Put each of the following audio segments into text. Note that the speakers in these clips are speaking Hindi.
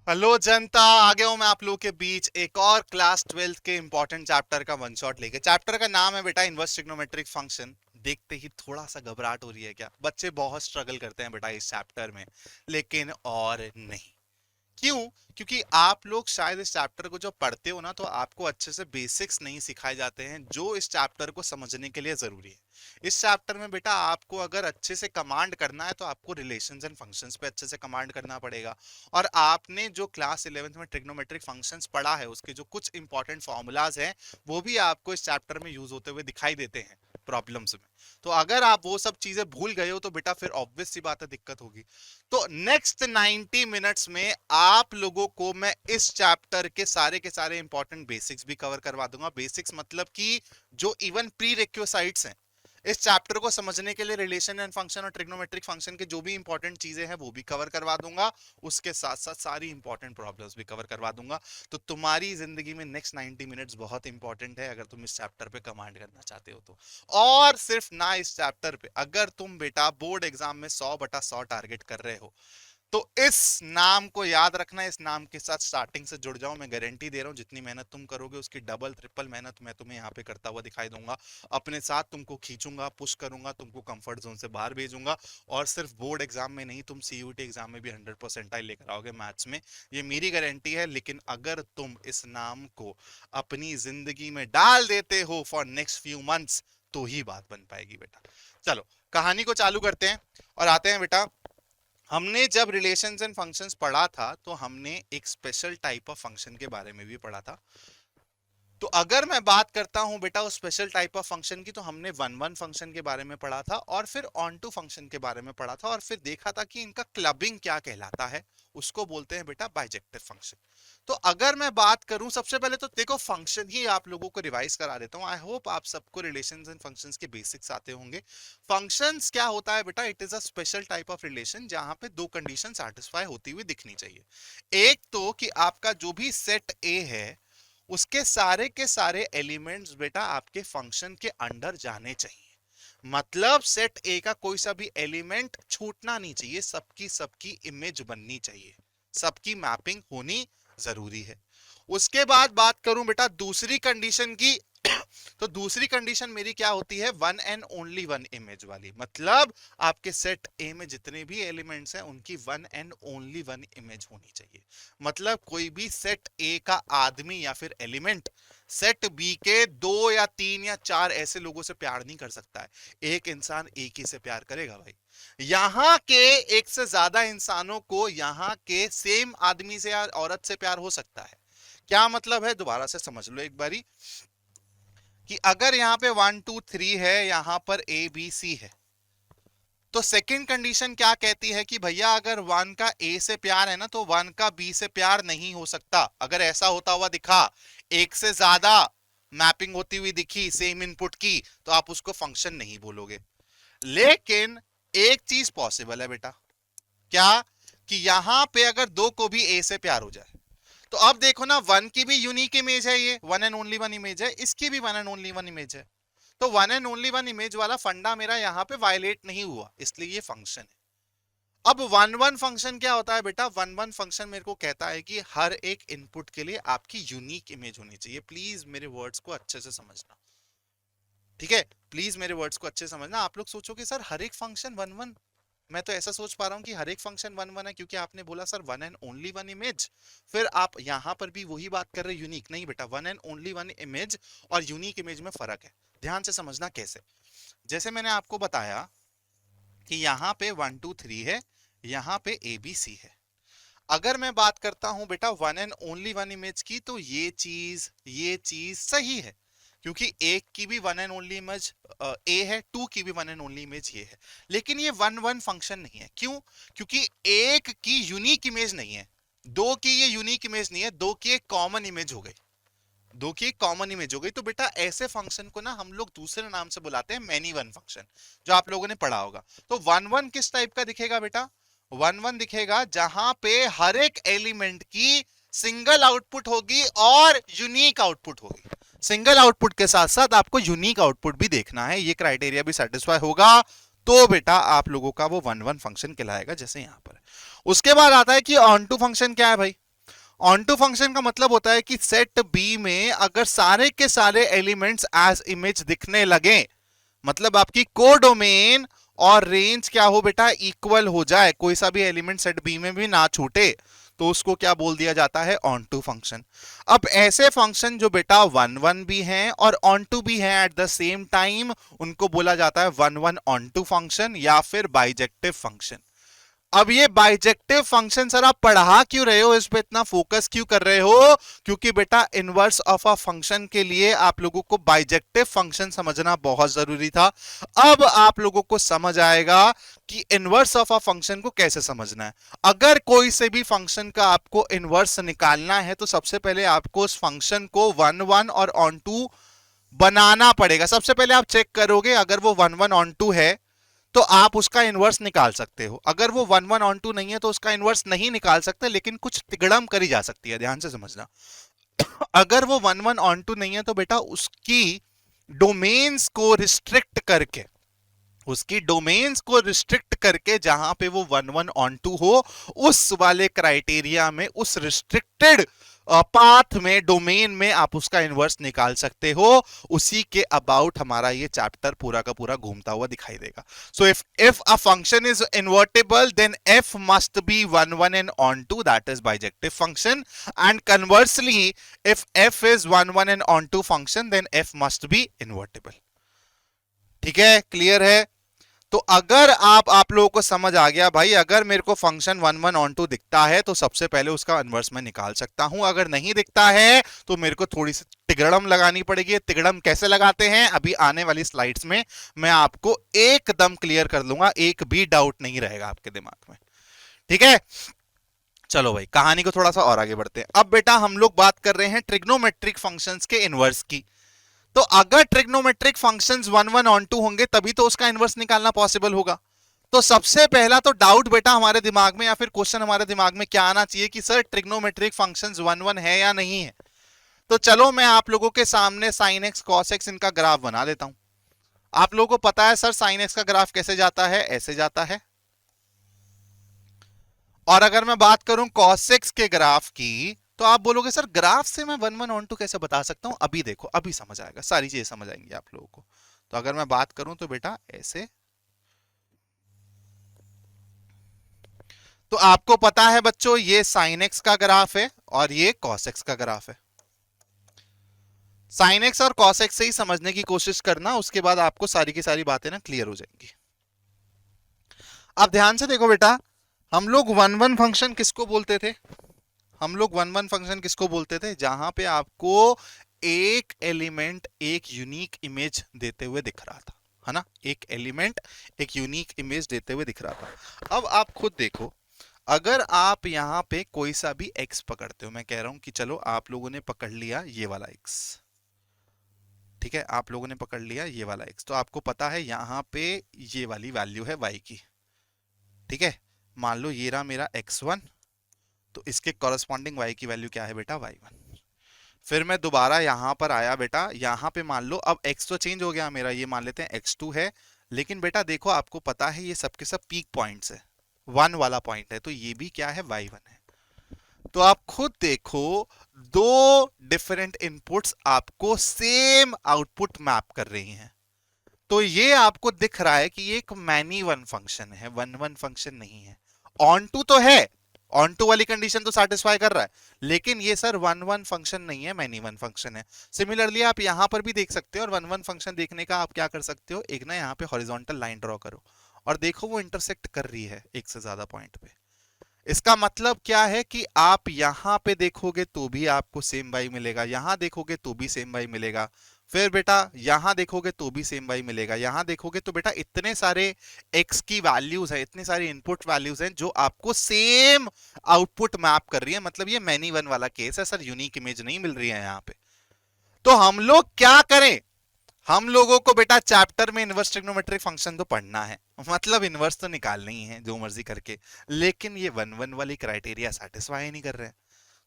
हेलो जनता, आ गया हूं मैं आप लोगों के बीच एक और क्लास 12th के इंपॉर्टेंट चैप्टर का वन शॉट लेके। चैप्टर का नाम है बेटा इनवर्स ट्रिग्नोमेट्रिक फंक्शन। देखते ही थोड़ा सा घबराहट हो रही है क्या? बच्चे बहुत स्ट्रगल करते हैं बेटा इस चैप्टर में, लेकिन और नहीं। क्यों? क्योंकि आप लोग शायद इस चैप्टर को जो पढ़ते हो ना, तो आपको अच्छे से बेसिक्स नहीं सिखाए जाते हैं जो इस चैप्टर को समझने के लिए जरूरी है। इस चैप्टर में बेटा आपको अगर अच्छे से कमांड करना है तो आपको रिलेशंस एंड फंक्शंस पे अच्छे से कमांड करना पड़ेगा। और आपने जो क्लास 11th में ट्रिग्नोमेट्रिक फंक्शंस पढ़ा है उसके जो कुछ इंपॉर्टेंट फॉर्मूलाज हैं वो भी आपको इस चैप्टर में यूज होते हुए दिखाई देते हैं प्रॉब्लम्स में। तो अगर आप वो सब चीजें भूल गए हो तो बेटा फिर ऑब्वियस सी बात है, दिक्कत होगी। तो नेक्स्ट 90 मिनट्स में आप लोगों को मैं इस चैप्टर के सारे इंपॉर्टेंट बेसिक्स भी कवर करवा दूंगा। बेसिक्स मतलब कि जो इवन प्री रिक्विजिट्स हैं इस चैप्टर को समझने के लिए, रिलेशन एंड फंक्शन और ट्रिग्नोमेट्रिक फंक्शन के जो भी इंपॉर्टेंट चीजें हैं वो भी कवर करवा दूंगा। उसके साथ साथ सारी इंपॉर्टेंट प्रॉब्लम्स भी कवर करवा दूंगा। तो तुम्हारी जिंदगी में नेक्स्ट 90 मिनट्स बहुत इंपॉर्टेंट है अगर तुम इस चैप्टर पे कमांड करना चाहते हो तो। और सिर्फ ना इस चैप्टर पे, अगर तुम बेटा बोर्ड एग्जाम में 100/100 टारगेट कर रहे हो तो इस नाम को याद रखना। इस नाम के साथ स्टार्टिंग से जुड़ जाओ। मैं गारंटी दे रहा हूं जितनी मेहनत तुम करोगे उसकी डबल ट्रिपल मेहनत मैं तुम्हें यहाँ पे करता हुआ दिखाई दूंगा। अपने साथ तुमको खींचूंगा, पुश करूंगा, तुमको कंफर्ट जोन से बाहर भेजूंगा। और सिर्फ बोर्ड एग्जाम में नहीं, तुम सीयूटी एग्जाम में भी 100% लेकर आओगे मैथ्स में, ये मेरी गारंटी है। लेकिन अगर तुम इस नाम को अपनी जिंदगी में डाल देते हो फॉर नेक्स्ट फ्यू मंथ्स तो ही बात बन पाएगी बेटा। चलो कहानी को चालू करते हैं और आते हैं बेटा। हमने जब रिलेशंस एंड फंक्शंस पढ़ा था तो हमने एक स्पेशल टाइप ऑफ फंक्शन के बारे में भी पढ़ा था। तो अगर मैं बात करता हूं बेटा उस स्पेशल टाइप ऑफ फंक्शन की, तो हमने वन वन फंक्शन के बारे में पढ़ा था और फिर ऑन टू फंक्शन के बारे में पढ़ा था और फिर देखा था कि इनका क्लबिंग क्या कहलाता है। उसको बोलते हैं बेटा बाइजेक्टिव फंक्शन। तो अगर मैं बात करूं, सबसे पहले तो देखो फंक्शन ही आप लोगों को रिवाइज करा देता हूं। आई होप आप सबको रिलेशंस एंड फंक्शंस के बेसिक्स आते होंगे। फंक्शंस क्या होता है बेटा? It is a special type of relation जहां पे दो कंडीशन सेटिस्फाई होती हुई दिखनी चाहिए। एक तो कि आपका जो भी सेट ए है उसके सारे के सारे एलिमेंट्स बेटा आपके फंक्शन के अंडर जाने चाहिए। मतलब सेट ए का कोई सा भी एलिमेंट छूटना नहीं चाहिए, सबकी सबकी इमेज बननी चाहिए, सबकी मैपिंग होनी जरूरी है। उसके बाद बात करूं बेटा दूसरी कंडीशन की, तो दूसरी कंडीशन मेरी क्या होती है? One and only one image वाली। मतलब आपके सेट ए में जितने भी एलिमेंट्स हैं उनकी one and only one image होनी चाहिए। मतलब कोई भी सेट ए का आदमी या फिर एलिमेंट सेट बी के 2 या 3 या 4 ऐसे लोगों से प्यार नहीं कर सकता है। एक इंसान एक ही से प्यार करेगा भाई। यहां के एक से ज्यादा इंसानों को यहां के सेम आदमी से या औरत से प्यार हो सकता है। क्या मतलब है? दोबारा से समझ लो एक बारी, कि अगर यहां पे 1 2 3 है, यहां पर ए बी सी है, तो सेकंड कंडीशन क्या कहती है कि भैया अगर वन का ए से प्यार है ना तो वन का बी से प्यार नहीं हो सकता। अगर ऐसा होता हुआ दिखा, एक से ज्यादा मैपिंग होती हुई दिखी सेम इनपुट की, तो आप उसको फंक्शन नहीं बोलोगे। लेकिन एक चीज पॉसिबल है बेटा, क्या? कि यहां पे अगर दो को भी ए से प्यार हो जाए, तो अब देखो ना, वन की भी यूनिक इमेज है, ये one and only one image है, इसकी भी one and only one image है। तो one and only one image वाला फंडा मेरा यहां पे वायलेट नहीं हुआ, इसलिए ये फंक्शन है। अब वन वन फंक्शन क्या होता है बेटा? वन वन फंक्शन मेरे को कहता है कि हर एक इनपुट के लिए आपकी यूनिक इमेज होनी चाहिए। प्लीज मेरे वर्ड्स को अच्छे से समझना, ठीक है? प्लीज मेरे वर्ड्स को अच्छे से समझना। आप लोग सोचोगे सर हर एक फंक्शन वन वन, मैं तो ऐसा सोच पा रहा हूं कि हर एक फंक्शन वन वन है क्योंकि आपने बोला sir one and only one image. फिर आप यहां पर भी वही बात कर रहे हैं यूनिक। नहीं बेटा, one and only one image और यूनिक इमेज में फर्क है। ध्यान से समझना कैसे। जैसे मैंने आपको बताया कि यहां पे 1 2 3 है, यहां पे ए बी सी है। अगर मैं बात करता हूं बेटा one and only one image की, तो ये चीज सही है क्योंकि एक की भी one and only image A है, टू की भी वन एंड ओनली इमेज ये है। लेकिन ये वन वन फंक्शन नहीं है। क्यों? क्योंकि एक की यूनिक इमेज नहीं है, दो की ये यूनिक इमेज नहीं है, दो की एक कॉमन इमेज हो गई, दो की एक कॉमन इमेज हो गई। तो बेटा ऐसे फंक्शन को ना हम लोग दूसरे नाम से बुलाते हैं मैनी वन फंक्शन, जो आप लोगों ने पढ़ा होगा। तो वन वन किस टाइप का दिखेगा बेटा? वन वन दिखेगा जहां पे हर एक एलिमेंट की सिंगल आउटपुट होगी और यूनिक आउटपुट होगी। सिंगल आउटपुट के साथ साथ आपको यूनिक आउटपुट भी देखना है, ये क्राइटेरिया भी सेटिस्फाई होगा तो बेटा आप लोगों का वो वन वन फंक्शन कहलाएगा, जैसे यहां पर। उसके बाद आता है कि ऑन टू फंक्शन क्या है भाई? ऑन टू फंक्शन का मतलब होता है कि सेट बी में अगर सारे के सारे एलिमेंट्स एज इमेज दिखने लगे, मतलब आपकी कोडोमेन और रेंज क्या हो बेटा, इक्वल हो जाए, कोई सा भी एलिमेंट सेट बी में भी ना छूटे, तो उसको क्या बोल दिया जाता है, ऑन टू फंक्शन। अब ऐसे फंक्शन जो बेटा वन वन भी हैं और ऑन टू भी हैं एट द सेम टाइम, उनको बोला जाता है one one onto function या फिर बाइजेक्टिव फंक्शन। अब ये बाइजेक्टिव फंक्शन सर आप पढ़ा क्यों रहे हो, इस पे इतना फोकस क्यों कर रहे हो? क्योंकि बेटा इनवर्स ऑफ अ फंक्शन के लिए आप लोगों को बाइजेक्टिव फंक्शन समझना बहुत जरूरी था। अब आप लोगों को समझ आएगा कि इनवर्स ऑफ अ फंक्शन को कैसे समझना है। अगर कोई से भी फंक्शन का आपको इनवर्स निकालना है तो सबसे पहले आपको उस फंक्शन को वन वन और ऑन टू बनाना पड़ेगा। सबसे पहले आप चेक करोगे, अगर वो वन वन ऑन टू है तो आप उसका इनवर्स निकाल सकते हो, अगर वो वन वन ऑन टू नहीं है तो उसका इनवर्स नहीं निकाल सकते, लेकिन कुछ तिगड़म करी जा सकती है, ध्यान से समझना। अगर वो वन वन ऑन टू नहीं है तो बेटा उसकी डोमेन्स को रिस्ट्रिक्ट करके, उसकी डोमेन्स को रिस्ट्रिक्ट करके जहां पे वो वन वन ऑन टू हो, उस वाले क्राइटेरिया में, उस रिस्ट्रिक्टेड पाथ में, डोमेन में आप उसका इनवर्स निकाल सकते हो। उसी के अबाउट हमारा ये चैप्टर पूरा का पूरा घूमता हुआ दिखाई देगा। So if a function is invertible then f must be one one and onto, that is bijective function, and conversely if f is one one and onto function then f must be invertible. ठीक है, क्लियर है? तो अगर आप लोगों को समझ आ गया भाई, अगर मेरे को function one one onto दिखता है तो सबसे पहले उसका इनवर्स मैं निकाल सकता हूं, अगर नहीं दिखता है तो मेरे को थोड़ी सी तिगड़म लगानी पड़ेगी। तिगड़म कैसे लगाते हैं अभी आने वाली स्लाइड्स में मैं आपको एकदम क्लियर कर दूंगा, एक भी डाउट नहीं रहेगा आपके दिमाग में। ठीक है, चलो भाई कहानी को थोड़ा सा और आगे बढ़ते हैं। अब बेटा हम लोग बात कर रहे हैं ट्रिग्नोमेट्रिक फंक्शंस के इनवर्स की। तो अगर trigonometric functions one one onto होंगे तभी तो उसका इनवर्स निकालना पॉसिबल होगा। तो सबसे पहला तो डाउट बेटा हमारे दिमाग में या फिर क्वेश्चन हमारे दिमाग में क्या आना चाहिए कि sir trigonometric functions one one है या नहीं है। तो चलो मैं आप लोगों के सामने साइन एक्स कॉस एक्स इनका ग्राफ बना देता हूं। आप लोगों को पता है सर साइन एक्स का ग्राफ कैसे जाता है, ऐसे जाता है। और अगर मैं बात करूं कॉस एक्स के ग्राफ की तो आप बोलोगे सर ग्राफ से मैं वन वन ऑन टू कैसे बता सकता हूं। अभी देखो, अभी समझ आएगा, सारी चीजें समझ आएंगी आप लोगों को। तो अगर मैं बात करूं तो बेटा ऐसे, तो आपको पता है बच्चों ये साइन एक्स का ग्राफ है और ये कॉस एक्स का ग्राफ है। साइन एक्स और कॉस एक्स से ही समझने की कोशिश करना, उसके बाद आपको सारी की सारी बातें ना क्लियर हो जाएंगी। अब ध्यान से देखो बेटा, हम लोग वन वन फंक्शन किसको बोलते थे, हम लोग वन वन फंक्शन किसको बोलते थे, जहां पे आपको एक एलिमेंट एक यूनिक इमेज देते हुए दिख रहा था, है ना, एक एलिमेंट एक यूनिक इमेज देते हुए दिख रहा था। अब आप खुद देखो, अगर आप यहां पे कोई सा भी x पकड़ते हो, मैं कह रहा हूं कि चलो आप लोगों ने पकड़ लिया ये वाला x, ठीक है, आप लोगों ने पकड़ लिया ये वाला x, तो आपको पता है यहां पे ये वाली वैल्यू है y की। ठीक है, मान लो ये रहा मेरा x1, तो इसके कॉरेस्पॉन्डिंग y की वैल्यू क्या है बेटा y1। फिर मैं दोबारा यहां पर आया बेटा, यहां पे मान लो अब x तो चेंज हो गया मेरा, ये मान लेते हैं x2 है, लेकिन बेटा देखो आपको पता है ये सबके सब पीक पॉइंट्स है, वन वाला पॉइंट है, तो ये भी क्या है y1 है। तो आप खुद देखो, दो डिफरेंट इनपुट्स आपको सेम आउटपुट मैप कर रही हैं। तो ये आपको दिख रहा है कि ये एक मैनी वन फंक्शन है, वन वन फंक्शन नहीं है। ऑन टू तो है, ऑन टू वाली कंडीशन तो सेटिस्फाई कर रहा है, लेकिन ये सर वन वन फंक्शन नहीं है, मैनी वन फंक्शन है। सिमिलरली आप यहां पर भी देख सकते हो, और वन वन फंक्शन देखने का आप क्या कर सकते हो, एक ना यहां पे हॉरिजॉन्टल लाइन ड्रॉ करो और देखो वो इंटरसेक्ट कर रही है एक से ज्यादा पॉइंट पे। इसका मतलब क्या है कि आप यहां पे देखोगे तो भी आपको सेम वाई मिलेगा, यहां देखोगे तो भी सेम वाई मिलेगा, फिर बेटा यहां देखोगे तो भी सेम वाई मिलेगा, यहां देखोगे तो बेटा इतने सारे x की वैल्यूज है, इतनी सारी इनपुट वैल्यूज हैं जो आपको सेम आउटपुट मैप कर रही है। मतलब ये मैनी वन वाला केस है सर, यूनिक इमेज नहीं मिल रही है यहां पे। तो हम लोग क्या करें, हम लोगों को बेटा चैप्टर में इनवर्स ट्रिग्नोमेट्रिक फंक्शन तो पढ़ना है, मतलब इनवर्स तो निकालना ही है जो मर्जी करके, लेकिन ये वन वन वाली क्राइटेरिया सेटिस्फाई नहीं कर रहे हैं।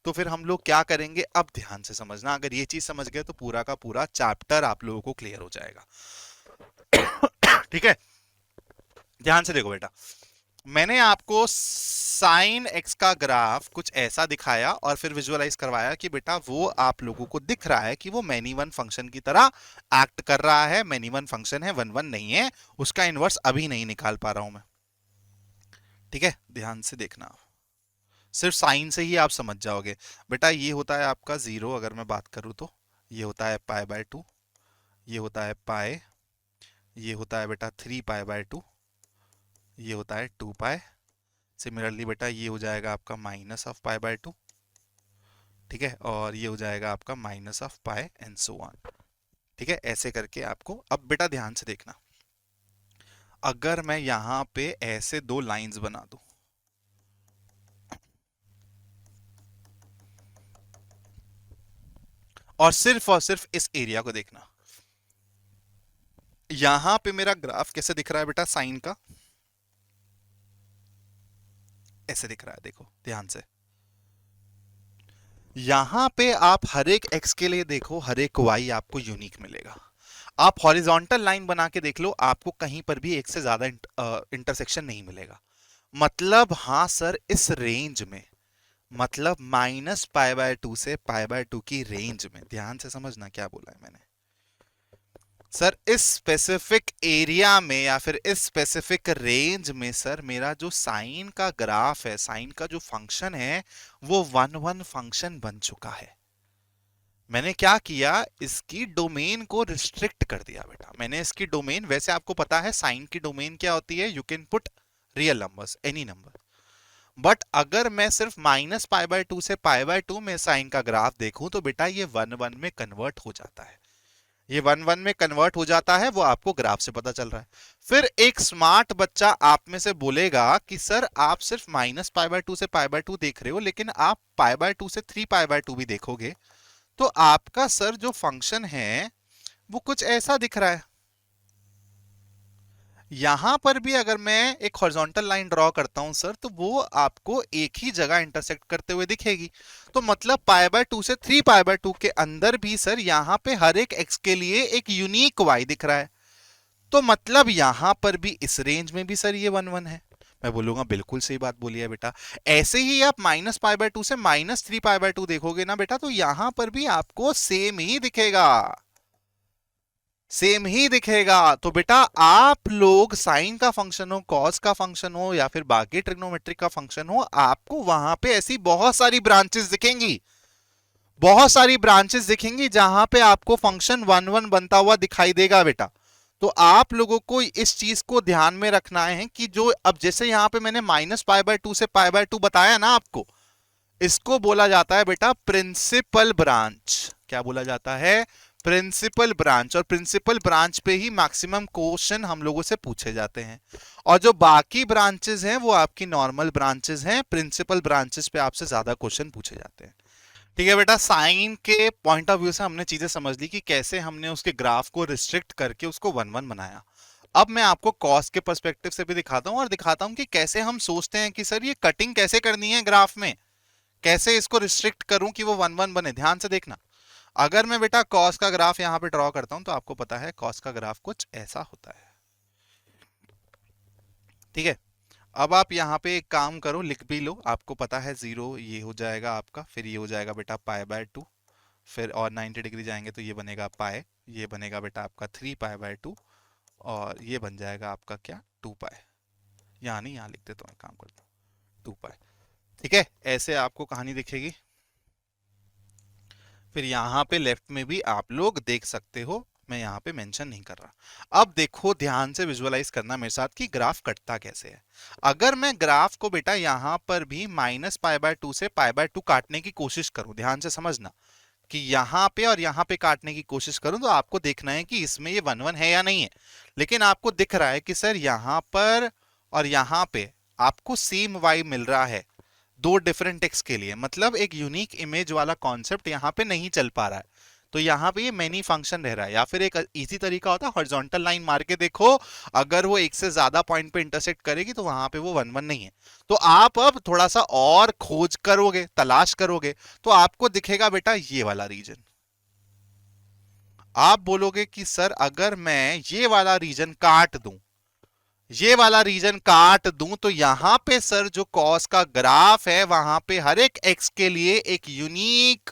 तो फिर हम लोग क्या करेंगे, अब ध्यान से समझना, अगर ये चीज समझ गए तो पूरा का पूरा चैप्टर आप लोगों को क्लियर हो जाएगा। ठीक है, ध्यान से देखो बेटा, मैंने आपको साइन एक्स का ग्राफ कुछ ऐसा दिखाया और फिर विजुअलाइज करवाया कि बेटा वो आप लोगों को दिख रहा है कि वो मैनी वन फंक्शन की तरह एक्ट कर रहा है, मैनी वन फंक्शन है, वन वन नहीं है, उसका इनवर्स अभी नहीं निकाल पा रहा हूं मैं। ठीक है, ध्यान से देखना, सिर्फ साइन से ही आप समझ जाओगे। बेटा ये होता है आपका जीरो, अगर मैं बात करूं तो ये होता है पाई बाय टू, ये होता है पाई, ये होता है बेटा थ्री पाई बाय टू, ये होता है टू पाई। सिमिलरली बेटा ये हो जाएगा आपका minus of pi by to, ठीक है, और ये हो जाएगा आपका minus of pi and so on. ठीक है, ऐसे करके आपको, अब बेटा ध्यान से देखना, अगर मैं यहां पे ऐसे दो लाइंस बना दूं और सिर्फ इस एरिया को देखना, यहां पे मेरा ग्राफ कैसे दिख रहा है बेटा साइन का, ऐसे दिख रहा है, देखो ध्यान से। यहां पे आप हर एक x के लिए देखो, हर एक y आपको यूनिक मिलेगा। आप हॉरिजॉन्टल लाइन बना के देख लो, आपको कहीं पर भी एक से ज्यादा इंटरसेक्शन नहीं मिलेगा। मतलब हाँ सर, इस रेंज में, मतलब माइनस पाई बाय टू से पाई बाय टू की रेंज में, ध्यान से समझना क्या बोला है मैंने। सर इस स्पेसिफिक एरिया में या फिर इस स्पेसिफिक रेंज में सर मेरा जो साइन का ग्राफ है, साइन का जो फंक्शन है, वो वन वन फंक्शन बन चुका है। मैंने क्या किया, इसकी डोमेन को रिस्ट्रिक्ट कर दिया बेटा। मैंने इसकी डोमेन, वैसे आपको पता है साइन की डोमेन क्या होती है, you can put real numbers, any number. But अगर मैं सिर्फ माइनस पाई बाय टू से पाई बाय टू में साइन का ग्राफ देखूं तो बेटा ये वन वन में कन्वर्ट हो जाता है। ये वन वन में कन्वर्ट हो जाता है, वो आपको ग्राफ से पता चल रहा है। फिर एक स्मार्ट बच्चा आप में से बोलेगा कि सर आप सिर्फ माइनस पाई बाय टू से पाई बाय टू देख रहे हो, लेकिन आप पाई बाय टू से थ्री पाई बाय टू भी देखोगे तो आपका सर जो फंक्शन है वो कुछ ऐसा दिख रहा है। यहां पर भी अगर मैं एक हॉरिजॉन्टल लाइन ड्रॉ करता हूं सर, तो वो आपको एक ही जगह इंटरसेक्ट करते हुए दिखेगी। तो मतलब पाई बाय टू से थ्री पाई बाय टू के अंदर भी सर यहां पे हर एक एक्स के लिए एक यूनिक वाई दिख रहा है। तो मतलब यहां पर भी इस रेंज में भी सर ये वन वन है। मैं बोलूंगा बिल्कुल सही बात बोली है बेटा। ऐसे ही आप माइनस पाई बाय टू से minus three pi by to देखोगे ना बेटा, तो यहां पर भी आपको सेम ही दिखेगा, सेम ही दिखेगा। तो बेटा आप लोग साइन का फंक्शन हो, कॉस का फंक्शन हो या फिर बाकी ट्रिग्नोमेट्रिक का फंक्शन हो, आपको वहां पे ऐसी बहुत सारी ब्रांचेस दिखेंगी, बहुत सारी ब्रांचेस दिखेंगी जहां पे आपको फंक्शन वन वन बनता हुआ दिखाई देगा बेटा। तो आप लोगों को इस चीज को ध्यान में रखना है कि जो अब जैसे यहां पे मैंने माइनस पाई बाय टू से पाई बाय टू बताया ना आपको, इसको बोला जाता है बेटा प्रिंसिपल ब्रांच। क्या बोला जाता है, प्रिंसिपल ब्रांच। और प्रिंसिपल ब्रांच पे ही मैक्सिमम क्वेश्चन हम लोगों से पूछे जाते हैं। और जो बाकी ब्रांचेस हैं वो आपकी नॉर्मल ब्रांचेस हैं, प्रिंसिपल ब्रांचेस पे आपसे ज्यादा क्वेश्चन पूछे जाते हैं। ठीक है बेटा, साइन के पॉइंट ऑफ व्यू से हमने चीजें समझ ली कि कैसे हमने उसके ग्राफ को रिस्ट्रिक्ट करके उसको वन वन बनाया। अब मैं आपको कॉस के पर्सपेक्टिव से भी दिखाता हूं और दिखाता हूं कि कैसे हम सोचते हैं कि सर ये कटिंग कैसे करनी है ग्राफ में, कैसे इसको रिस्ट्रिक्ट करूं कि वो वन वन बने। ध्यान से देखना, अगर मैं बेटा कॉस का ग्राफ यहां पे ड्रॉ करता हूं तो आपको पता है कॉस का ग्राफ कुछ ऐसा होता है। ठीक है, अब आप यहाँ पे एक काम करो, लिख भी लो, आपको पता है जीरो ये हो जाएगा आपका, फिर ये हो जाएगा बेटा पाई बाय टू, फिर और 90 डिग्री जाएंगे तो ये बनेगा पाई, ये बनेगा बेटा आपका थ्री पाई बाय टू, और ये बन जाएगा आपका क्या, टू पाई। यहाँ नहीं, यहाँ लिख देता हूँ, काम करता हूँ, टू पाई। ठीक है, ऐसे आपको कहानी दिखेगी। फिर यहाँ पे लेफ्ट में भी आप लोग देख सकते हो, मैं यहाँ पे मेंशन नहीं कर रहा। अब देखो ध्यान से विजुअलाइज करना मेरे साथ कि ग्राफ कटता कैसे है। अगर मैं ग्राफ को बेटा यहाँ पर भी माइनस पाई बाय टू से पाई बाय टू काटने की कोशिश करूं, ध्यान से समझना, कि यहाँ पे और यहाँ पे काटने की कोशिश करूं तो आपको देखना है कि इसमें ये वन वन है या नहीं है। लेकिन आपको दिख रहा है कि सर यहाँ पर और यहाँ पे आपको सेम वाई मिल रहा है दो डिफरेंट टेक्स्ट के लिए, मतलब एक यूनिक इमेज वाला कॉन्सेप्ट यहाँ पे नहीं चल पा रहा है। तो यहाँ पे ये मैनी फंक्शन रह रहा है। या फिर एक इजी तरीका होता है, हॉरिजॉन्टल लाइन मार के देखो, अगर वो एक से ज्यादा पॉइंट पे इंटरसेक्ट करेगी तो वहां पे वो वन वन नहीं है। तो आप अब थोड़ा सा और खोज करोगे, तलाश करोगे, तो आपको दिखेगा बेटा ये वाला रीजन। आप बोलोगे कि सर अगर मैं ये वाला रीजन काट दूं, ये वाला रीजन काट दूं तो यहां पे सर जो कॉस का ग्राफ है वहां पे हर एक एक्स के लिए एक यूनिक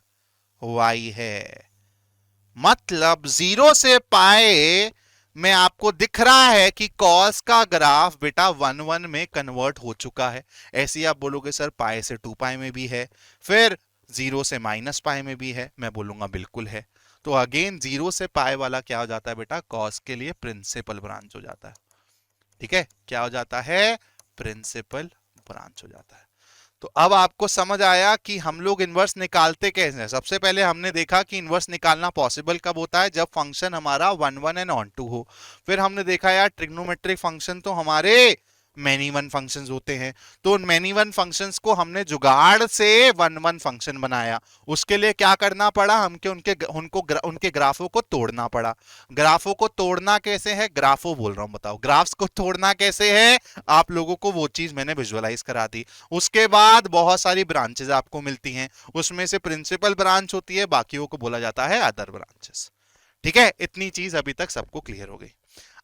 वाई है। मतलब 0 से पाए में आपको दिख रहा है कि कॉस का ग्राफ बेटा 1 1 में कन्वर्ट हो चुका है। ऐसे ही आप बोलोगे सर पाए से 2 पाए में भी है, फिर 0 से माइनस पाए में भी है, मैं बोलूंगा बिल्कुल है। तो अगेन 0 से पाए वाला क्या हो जाता है बेटा, कॉस के लिए प्रिंसिपल ब्रांच हो जाता है। ठीक है, क्या हो जाता है, प्रिंसिपल ब्रांच हो जाता है। तो अब आपको समझ आया कि हम लोग इनवर्स निकालते कैसे हैं। सबसे पहले हमने देखा कि इनवर्स निकालना पॉसिबल कब होता है, जब फंक्शन हमारा 1 1 एंड ऑन टू हो। फिर हमने देखा यार ट्रिग्नोमेट्रिक फंक्शन तो हमारे मैनी वन फंक्शंस होते हैं, तो उन मैनी वन फंक्शंस को हमने जुगाड़ से 1 1 फंक्शन बनाया। उसके लिए क्या करना पड़ा, हमके उनके ग्राफों को तोड़ना पड़ा। ग्राफों को तोड़ना कैसे है, ग्राफो बोल रहा हूं, बताओ ग्राफ्स को तोड़ना कैसे है, आप लोगों को वो चीज मैंने विजुअलाइज करा दी। उसके बाद बहुत सारी ब्रांचेस आपको मिलती हैं, उसमें से प्रिंसिपल ब्रांच होती है, बाकियों को बोला जाता है अदर ब्रांचेस। ठीक है, इतनी चीज अभी तक सबको क्लियर हो गई।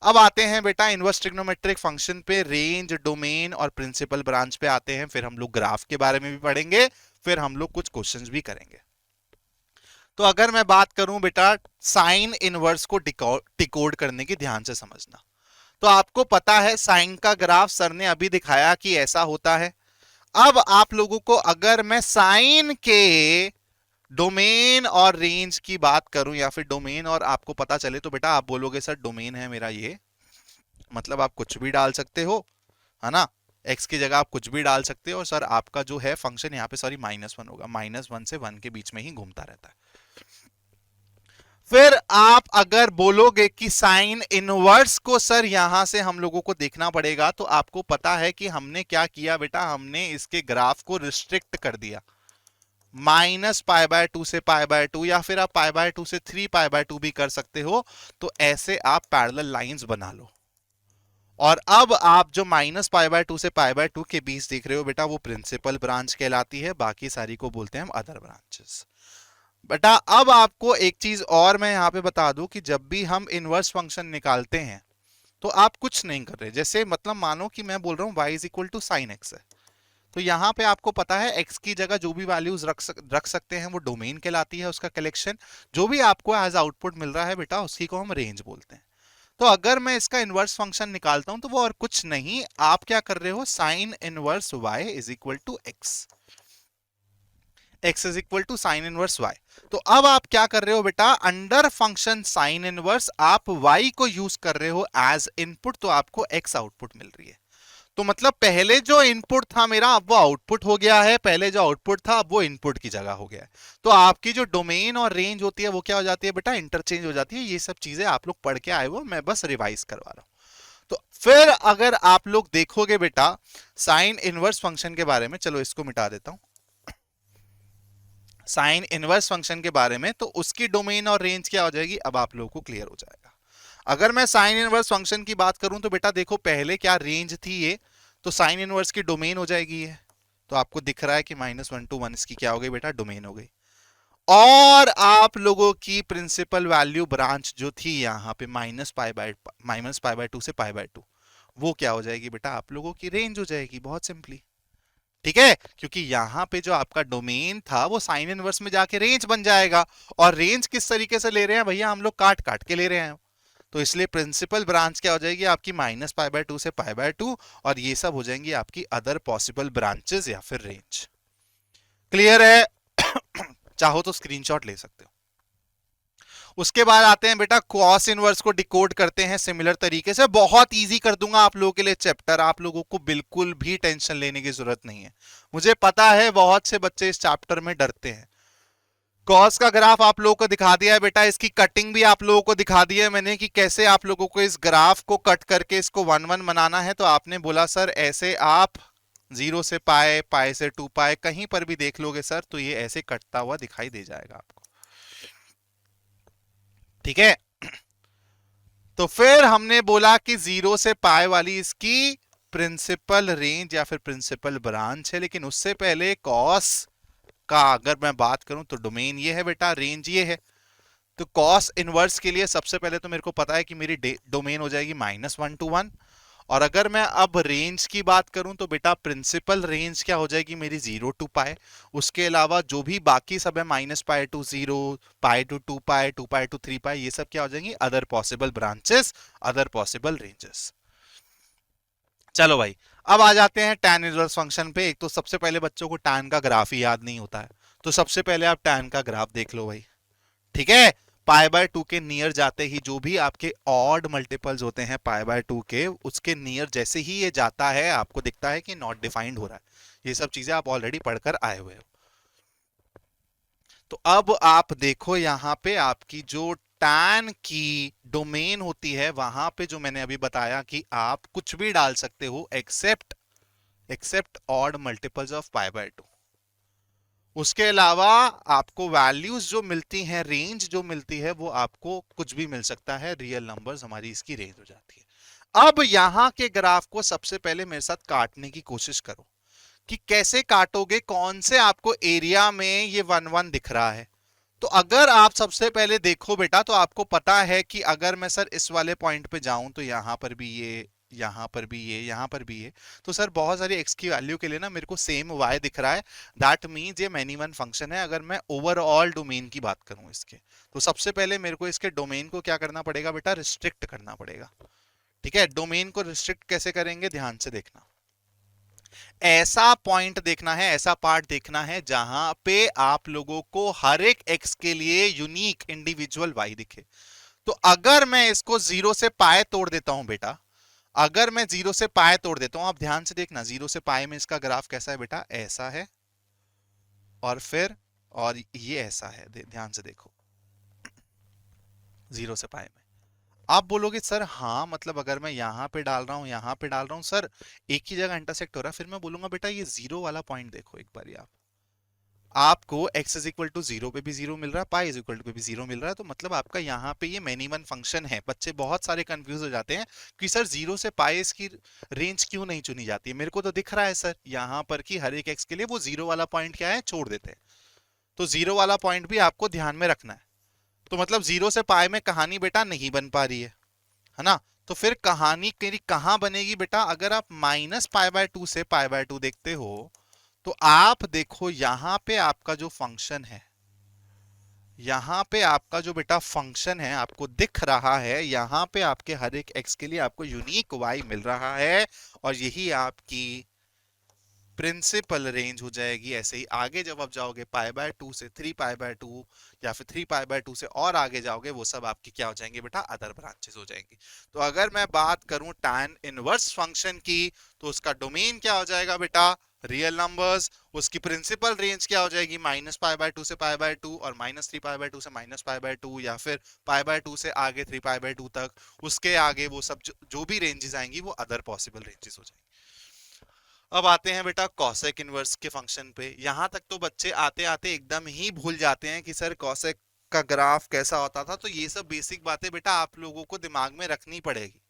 अब आते हैं बेटा इनवर्स ट्रिग्नोमेट्रिक फंक्शन पे, रेंज, डोमेन और प्रिंसिपल ब्रांच पे आते हैं। फिर हम लोग ग्राफ के बारे में भी पढ़ेंगे, फिर हम लोग कुछ क्वेश्चंस भी करेंगे। तो अगर मैं बात करूं बेटा साइन इनवर्स को डिकोड करने की, ध्यान से समझना। तो आपको पता है साइन का ग्राफ सर ने अभी दिखाया कि ऐसा होता है। अब आप लोगों को अगर मैं साइन के डोमेन और रेंज की बात करूं, या फिर डोमेन और आपको पता चले, तो बेटा आप बोलोगे सर डोमेन है मेरा ये, मतलब आप कुछ भी डाल सकते हो, है ना, एक्स की जगह आप कुछ भी डाल सकते हो, और सर आपका जो है फंक्शन यहाँ पे सॉरी -1 होगा, -1 से 1 के बीच में ही घूमता रहता है। फिर आप अगर बोलोगे कि साइन इनवर्स को सर यहां से हम लोगों को देखना पड़ेगा, तो आपको पता है कि हमने क्या किया बेटा, हमने इसके ग्राफ को रिस्ट्रिक्ट कर दिया, -π/2 से π/2, या फिर आप π/2 से 3π/2 भी कर सकते हो। तो ऐसे आप पैरेलल लाइंस बना लो। और अब आप जो -π/2 से π/2 के बीच देख रहे हो बेटा, वो प्रिंसिपल ब्रांच कहलाती है, बाकी सारी को बोलते हैं हम अदर ब्रांचेस। बेटा अब आपको एक चीज और मैं यहां पे बता दूं कि जब भी हम इनवर्स फंक्शन निकालते हैं तो आप कुछ नहीं कर रहे। जैसे मतलब मानो कि मैं बोल रहा हूं y = sin x है, तो यहां पे आपको पता है x की जगह जो भी वैल्यूज रख सकते हैं वो डोमेन कहलाती है, उसका कलेक्शन। जो भी आपको एज आउटपुट मिल रहा है बेटा उसी को हम रेंज बोलते हैं। तो अगर मैं इसका इनवर्स फंक्शन निकालता हूं तो वो और कुछ नहीं, आप क्या कर रहे हो, sine inverse y = x, x = sine inverse y। तो अब आप क्या कर रहे हो बेटा, अंडर फंक्शन साइन इनवर्स आप y को यूज कर रहे हो एज इनपुट, तो आपको x आउटपुट मिल रही है। तो मतलब पहले जो इनपुट था मेरा अब वो आउटपुट हो गया है, पहले जो आउटपुट था अब वो इनपुट की जगह हो गया है। तो आपकी जो डोमेन और रेंज होती है वो क्या हो जाती है बेटा, इंटरचेंज हो जाती है। ये सब चीजें आप लोग पढ़ के आए हो, मैं बस रिवाइज करवा रहा हूं। तो फिर अगर आप लोग देखोगे बेटा साइन इनवर्स फंक्शन के बारे में, चलो इसको मिटा देता हूं, साइन इनवर्स फंक्शन के बारे में, तो उसकी डोमेन और रेंज क्या हो जाएगी, अब आप लोगों को क्लियर हो जाएगा। अगर मैं साइन इनवर्स फंक्शन की बात करूं तो बेटा देखो पहले क्या रेंज थी ये, तो साइन इनवर्स की डोमेन हो जाएगी ये। तो आपको दिख रहा है कि -1 to 1 इसकी क्या हो गई बेटा, डोमेन हो गई। और आप लोगों की प्रिंसिपल वैल्यू ब्रांच जो थी यहाँ पे -π/2 से π/2, वो क्या हो जाएगी बेटा, आप लोगों की रेंज हो जाएगी, बहुत सिंपली। ठीक है, क्योंकि यहां पे जो आपका डोमेन था वो साइन इनवर्स में जाके रेंज बन जाएगा। और रेंज किस तरीके से ले रहे हैं भैया, हम लोग काट काट के ले रहे हैं, तो इसलिए प्रिंसिपल ब्रांच क्या हो जाएगी आपकी -π/2 से π/2, और ये सब हो जाएंगी आपकी अदर पॉसिबल ब्रांचेस या फिर रेंज। क्लियर है? चाहो तो स्क्रीनशॉट ले सकते हो। उसके बाद आते हैं बेटा कॉस इनवर्स को डिकोड करते हैं सिमिलर तरीके से। बहुत इजी कर दूंगा आप लोगों के लिए चैप्टर, आप लोगों को बिल्कुल भी टेंशन लेने की जरूरत नहीं है। मुझे पता है बहुत से बच्चे इस चैप्टर में डरते हैं। कॉस का ग्राफ आप लोगों को दिखा दिया है बेटा, इसकी कटिंग भी आप लोगों को दिखा दी है मैंने कि कैसे आप लोगों को इस ग्राफ को कट करके इसको 1 1 बनाना है। तो आपने बोला सर ऐसे आप 0 से पाए, पाए से 2 पाए कहीं पर भी देख लोगे सर तो ये ऐसे कटता हुआ दिखाई दे जाएगा आपको। ठीक है, तो फिर हमने बोला कि 0 से पाए वाली इसकी प्रिंसिपल रेंज या फिर प्रिंसिपल ब्रांच है। लेकिन उससे पहले कॉस का अगर मैं बात करूं तो डोमेन ये है बेटा, रेंज ये है। तो कॉस इनवर्स के लिए सबसे पहले तो मेरे को पता है कि मेरी डोमेन हो जाएगी -1 to 1, और अगर मैं अब रेंज की बात करूं तो बेटा प्रिंसिपल रेंज क्या हो जाएगी मेरी 0 to पाई। उसके अलावा जो भी बाकी सब है -π to 0, π to 2 pi, 2 pi to 3 पाई, ये सब क्या हो जाएंगी other possible branches, other possible ranges. चलो भाई, अब आ जाते हैं tan इनवर्स फंक्शन पे। एक तो सबसे पहले बच्चों को tan का ग्राफ ही याद नहीं होता है, तो सबसे पहले आप tan का ग्राफ देख लो भाई। ठीक है, π/2 के नियर जाते ही जो भी आपके ऑड मल्टीपल्स होते हैं π/2 के, उसके नियर जैसे ही ये जाता है आपको दिखता है कि नॉट डिफाइंड हो रहा है। ये सब चीजें आप ऑलरेडी पढ़कर आए हुए हो। तो अब आप देखो यहां पे आपकी जो टैन की डोमेन होती है वहां पे जो मैंने अभी बताया कि आप कुछ भी डाल सकते हो एक्सेप्ट ऑड मल्टीपल्स ऑफ π/2। उसके अलावा आपको वैल्यूज जो मिलती हैं, रेंज जो मिलती है, वो आपको कुछ भी मिल सकता है, रियल नंबर्स हमारी इसकी रेंज हो जाती है। अब यहां के ग्राफ को सबसे पहले मेरे साथ काटने की कोशिश करो कि कैसे काटोगे, कौन से आपको एरिया में ये 1 1 दिख रहा है। तो अगर आप सबसे पहले देखो बेटा, तो आपको पता है कि अगर मैं सर इस वाले पॉइंट पे जाऊं तो यहां पर भी ये, यहां पर भी ये, यहां पर भी ये, तो सर बहुत सारी x की वैल्यू के लिए ना मेरे को सेम y दिख रहा है। दैट मीन्स ये मैनी वन फंक्शन है। अगर मैं ओवरऑल डोमेन की बात करूं इसके, तो सबसे पहले मेरे को इसके डोमेन को क्या करना पड़ेगा बेटा, रिस्ट्रिक्ट करना पड़ेगा। ठीक है, डोमेन को रिस्ट्रिक्ट कैसे करेंगे, ध्यान से देखना। ऐसा पॉइंट देखना है, ऐसा पार्ट देखना है जहां पे आप लोगों को हर एक x के लिए यूनिक इंडिविजुअल y दिखे। तो अगर मैं इसको 0 से पाए तोड़ देता हूं बेटा, अगर मैं 0 से पाए तोड़ देता हूं, आप ध्यान से देखना 0 से पाए में इसका ग्राफ कैसा है बेटा, ऐसा है, और फिर और ये ऐसा है, ध्यान से देखो 0 से पाए में। आप बोलोगे सर हाँ, मतलब अगर मैं यहां पे डाल रहा हूं, यहां पे डाल रहा हूं सर, एक ही जगह इंटरसेक्ट हो रहा है। फिर मैं बोलूंगा बेटा ये जीरो वाला पॉइंट देखो एक बार, आपको x इज इक्वल टू 0 पे भी 0 मिल रहा है, पाई इज इक्वल टू पे भी 0 मिल रहा है। तो मतलब आपका यहाँ पे ये मैनी वन फंक्शन है। बच्चे बहुत सारे कंफ्यूज हो जाते हैं कि सर 0 से पाई इसकी रेंज क्यों नहीं चुनी जाती है। मेरे को तो दिख रहा है सर यहाँ पर कि हर एक x के लिए वो 0 वाला पॉइंट क्या है, छोड़ देते हैं। तो 0 वाला पॉइंट भी आपको ध्यान में रखना है। तो मतलब 0 से पाई में कहानी बेटा नहीं बन पा रही है ना। तो फिर कहानी मेरी कहां बनेगी बेटा, अगर आप -π/2 से π/2 देखते हो, तो आप देखो यहां पे आपका जो फंक्शन है, यहां पे आपका जो बेटा फंक्शन है आपको दिख रहा है, यहां पे आपके हर एक x के लिए आपको यूनिक y मिल रहा है, और यही आपकी प्रिंसिपल रेंज हो जाएगी। ऐसे ही आगे जब आप जाओगे π/2 से 3π/2, या फिर 3π/2 से और आगे जाओगे, वो सब आपकी क्या हो जाएंगे बेटा, अदर ब्रांचेस हो जाएंगी। तो अगर मैं बात करूं tan इनवर्स फंक्शन की, तो उसका डोमेन क्या हो जाएगा बेटा, रियल नंबर्स। उसकी प्रिंसिपल रेंज क्या हो जाएगी, -π/2 से π/2, और -3π/2 से -π/2, या फिर π/2 से आगे 3π/2 तक। उसके आगे वो सब जो भी रेंजेस आएंगी वो अदर पॉसिबल रेंजेस हो जाएंगी। अब आते हैं बेटा कॉसेक इनवर्स के फंक्शन पे। यहां तक तो बच्चे आते आते एकदम ही भूल जाते हैं कि सर कॉसेक का ग्राफ कैसा होता था। तो ये सब बेसिक बातें बेटा आप लोगों को दिमाग में रखनी पड़ेगी।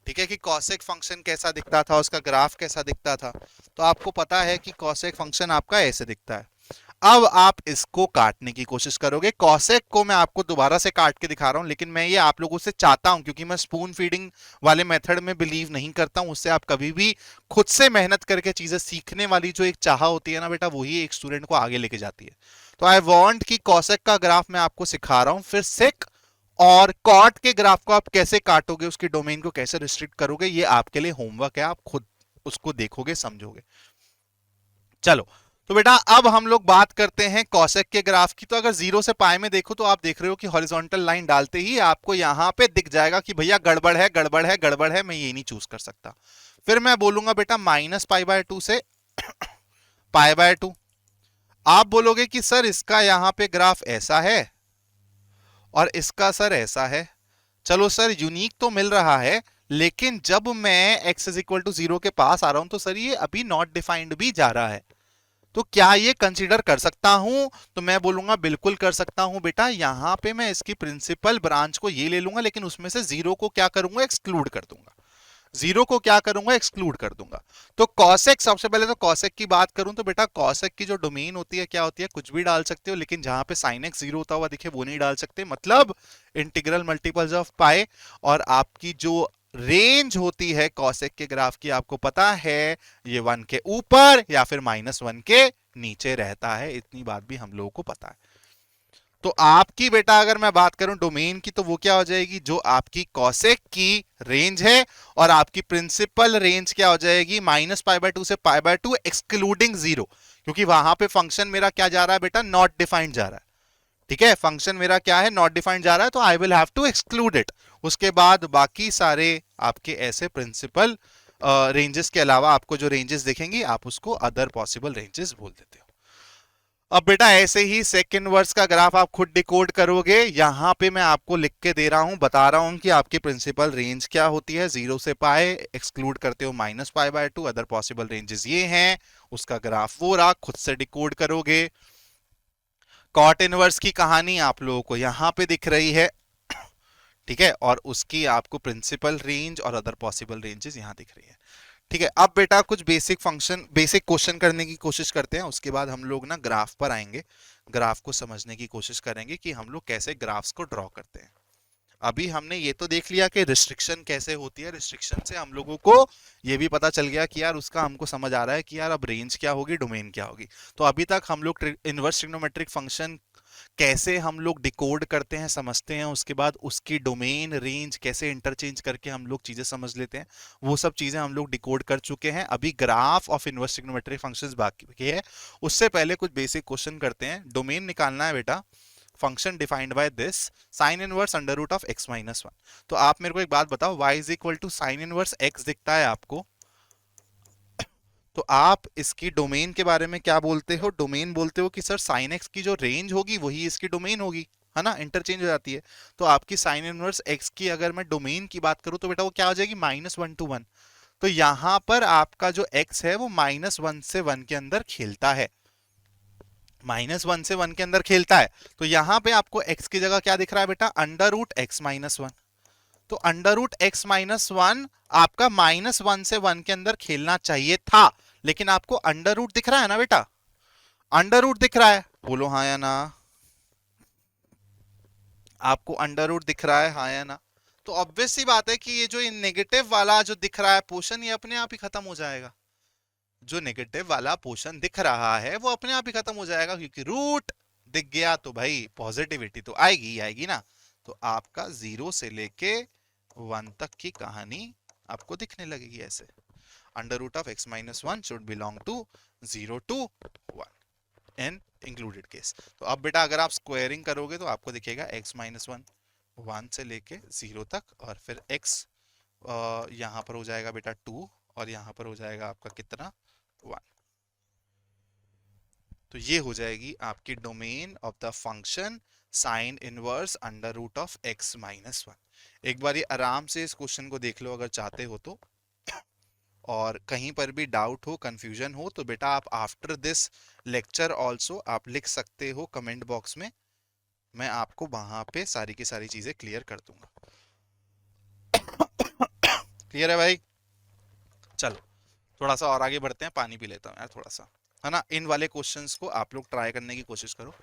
ठीक है, कि कॉसेक फंक्शन कैसा दिखता था, उसका ग्राफ कैसा दिखता था। तो आपको पता है कि कॉसेक फंक्शन आपका ऐसे दिखता है। अब आप इसको काटने की कोशिश करोगे। कॉसेक को मैं आपको दोबारा से काट के दिखा रहा हूं, लेकिन मैं ये आप लोगों से चाहता हूं, क्योंकि मैं स्पून फीडिंग वाले मेथड में बिलीव नहीं करता हूं। उससे आप कभी भी खुद से मेहनत करके चीजें सीखने वाली जो एक चाह होती है ना बेटा, वही एक स्टूडेंट को आगे लेके जाती है। तो आई वॉन्ट कि कॉसेक का ग्राफ मैं आपको सिखा रहा हूं, फिर सेक और कॉट के ग्राफ को आप कैसे काटोगे, उसकी डोमेन को कैसे रिस्ट्रिक्ट करोगे, ये आपके लिए होमवर्क है। आप खुद उसको देखोगे, समझोगे। चलो, तो बेटा अब हम लोग बात करते हैं कॉसेक के ग्राफ की। तो अगर 0 से पाई में देखो, तो आप देख रहे हो कि हॉरिजॉन्टल लाइन डालते ही आपको यहां पे दिख जाएगा कि भैया गड़बड़ है, गड़बड़ है, गड़बड़ है, मैं ये नहीं चूज कर सकता। फिर मैं बोलूंगा बेटा -π/2 से π/2। आप बोलोगे कि सर इसका यहां पे ग्राफ ऐसा है और इसका सर ऐसा है। चलो सर यूनिक तो मिल रहा है, लेकिन जब मैं x इज इक्वल टू 0 के पास आ रहा हूं, तो सर ये अभी नॉट डिफाइंड भी जा रहा है। तो क्या ये कंसीडर कर सकता हूं? तो मैं बोलूंगा बिल्कुल कर सकता हूं बेटा। यहां पे मैं इसकी प्रिंसिपल ब्रांच को ये ले लूंगा, लेकिन उसमें से 0 को क्या करूंगा, एक्सक्लूड कर दूंगा। 0 को क्या करूंगा, एक्सक्लूड कर दूंगा। तो कॉसेक, सबसे पहले तो कॉसेक की बात करूं तो बेटा कॉसेक की जो डोमेन होती है क्या होती है, कुछ भी डाल सकते हो, लेकिन जहां पे साइन एक्स 0 होता हुआ दिखे वो नहीं डाल सकते। मतलब इंटीग्रल मल्टीपल्स ऑफ पाई, और आपकी जो रेंज होती है कॉसेक के ग्राफ की, आपको पता है ये 1 के ऊपर या फिर -1 के नीचे रहता है, इतनी बात भी हम लोगों को पता है। तो आपकी बेटा अगर मैं बात करूं डोमेन की, तो वो क्या हो जाएगी, जो आपकी कॉसेक की रेंज है, और आपकी प्रिंसिपल रेंज क्या हो जाएगी, -π/2 से π/2 एक्सक्लूडिंग 0, क्योंकि वहां पे फंक्शन मेरा क्या जा रहा है बेटा, नॉट डिफाइंड जा रहा है। ठीक है, फंक्शन मेरा क्या है, नॉट डिफाइंड जा रहा है, तो I will have to exclude it. उसके बाद बाकी सारे आपके ऐसे प्रिंसिपल रेंजेस के अलावा आपको जो रेंजेस दिखेंगी, आप उसको अदर पॉसिबल रेंजेस बोल देते हो। अब बेटा ऐसे ही सेकंड वर्स का ग्राफ आप खुद डिकोड करोगे। यहां पे मैं आपको लिख के दे रहा हूं, बता रहा हूं कि आपकी प्रिंसिपल रेंज क्या होती है, 0 से पाए, एक्सक्लूड करते हो -π/2, अदर पॉसिबल रेंजेस ये हैं, उसका ग्राफ वो रहा, खुद से डिकोड करोगे। कॉट इनवर्स की कहानी आप लोगों को यहां पे दिख रही है, ठीक है, और उसकी आपको प्रिंसिपल रेंज और अदर पॉसिबल रेंजेस यहां दिख रही है। ठीक है, अब बेटा कुछ बेसिक क्वेश्चन करने की कोशिश करते हैं, उसके बाद हम लोग ना ग्राफ पर आएंगे, ग्राफ को समझने की कोशिश करेंगे कि हम लोग कैसे ग्राफ्स को ड्रॉ करते हैं। अभी हमने ये तो देख लिया कि रिस्ट्रिक्शन कैसे होती है, रिस्ट्रिक्शन से हम लोगों को ये भी पता चल गया कि यार उसका हमको समझ आ रहा है कि यार अब रेंज क्या होगी, डोमेन क्या होगी। तो अभी तक हम लोग इनवर्स ट्रिग्नोमेट्रिक फंक्शन कैसे हम लोग डिकोड करते हैं, समझते हैं, उसके बाद उसकी डोमेन रेंज कैसे इंटरचेंज करके हम लोग चीजें समझ लेते हैं, वो सब चीजें हम लोग डिकोड कर चुके हैं। अभी graph of inverse trigonometric functions बाकी है। उससे पहले कुछ बेसिक क्वेश्चन करते हैं। डोमेन निकालना है बेटा, function defined by this sine inverse under root of x -1। तो आप मेरे को एक बात बताओ, y is equal to sine inverse x दिखता है आपको, तो आप इसकी डोमेन के बारे में क्या बोलते हो, डोमेन बोलते हो कि सर साइन एक्स की जो रेंज होगी वही इसकी डोमेन होगी, है ना, इंटरचेंज हो जाती है। तो आपकी साइन इनवर्स एक्स की अगर मैं डोमेन की बात करूं तो बेटा वो क्या हो जाएगी, -1 to 1। तो यहां पर आपका जो x है वो -1 से 1 के अंदर खेलता है, -1 से 1 के अंदर खेलता है। तो यहां पे आपको x की जगह क्या दिख रहा है बेटा, अंडर रूट x -1। तो अंडर रूट x -1 आपका -1 से 1 के अंदर खेलना चाहिए था, लेकिन आपको अंडर रूट दिख रहा है ना बेटा, अंडर रूट दिख रहा है, बोलो हाँ या ना, आपको अंडर रूट दिख रहा है हाँ या ना। तो ऑब्वियस सी बात है कि ये जो नेगेटिव वाला जो दिख रहा है पोर्शन, ये अपने आप ही खत्म हो जाएगा। जो नेगेटिव वाला पोर्शन दिख रहा है वो अपने आप ही खत्म हो जाएगा, क्योंकि रूट दिख गया तो भाई पॉजिटिविटी तो आएगी ही आएगी ना। तो आपका 0 से लेके 1 तक की कहानी आपको दिखने लगेगी ऐसे। Under root of x -1 should belong to 0 to 1 in included case. तो अब बेटा अगर आप स्क्वायरिंग करोगे तो आपको दिखेगा x -1 1 से लेके 0 तक, और फिर x यहां पर हो जाएगा बेटा 2, और यहां पर हो जाएगा आपका कितना, 1। तो ये हो जाएगी आपकी domain of the function sine inverse under root of x -1। एक बार ये आराम से इस क्वेश्चन को देख लो अगर चाहते हो तो, और कहीं पर भी डाउट हो, कंफ्यूजन हो, तो बेटा आप आफ्टर दिस लेक्चर आल्सो आप लिख सकते हो कमेंट बॉक्स में, मैं आपको वहां पे सारी की सारी चीजें क्लियर कर दूंगा। क्लियर है भाई? चलो थोड़ा सा और आगे बढ़ते हैं, पानी पी लेता हूँ यार थोड़ा सा, है ना। इन वाले क्वेश्चंस को आप लोग ट्राई करने की कोशिश करो,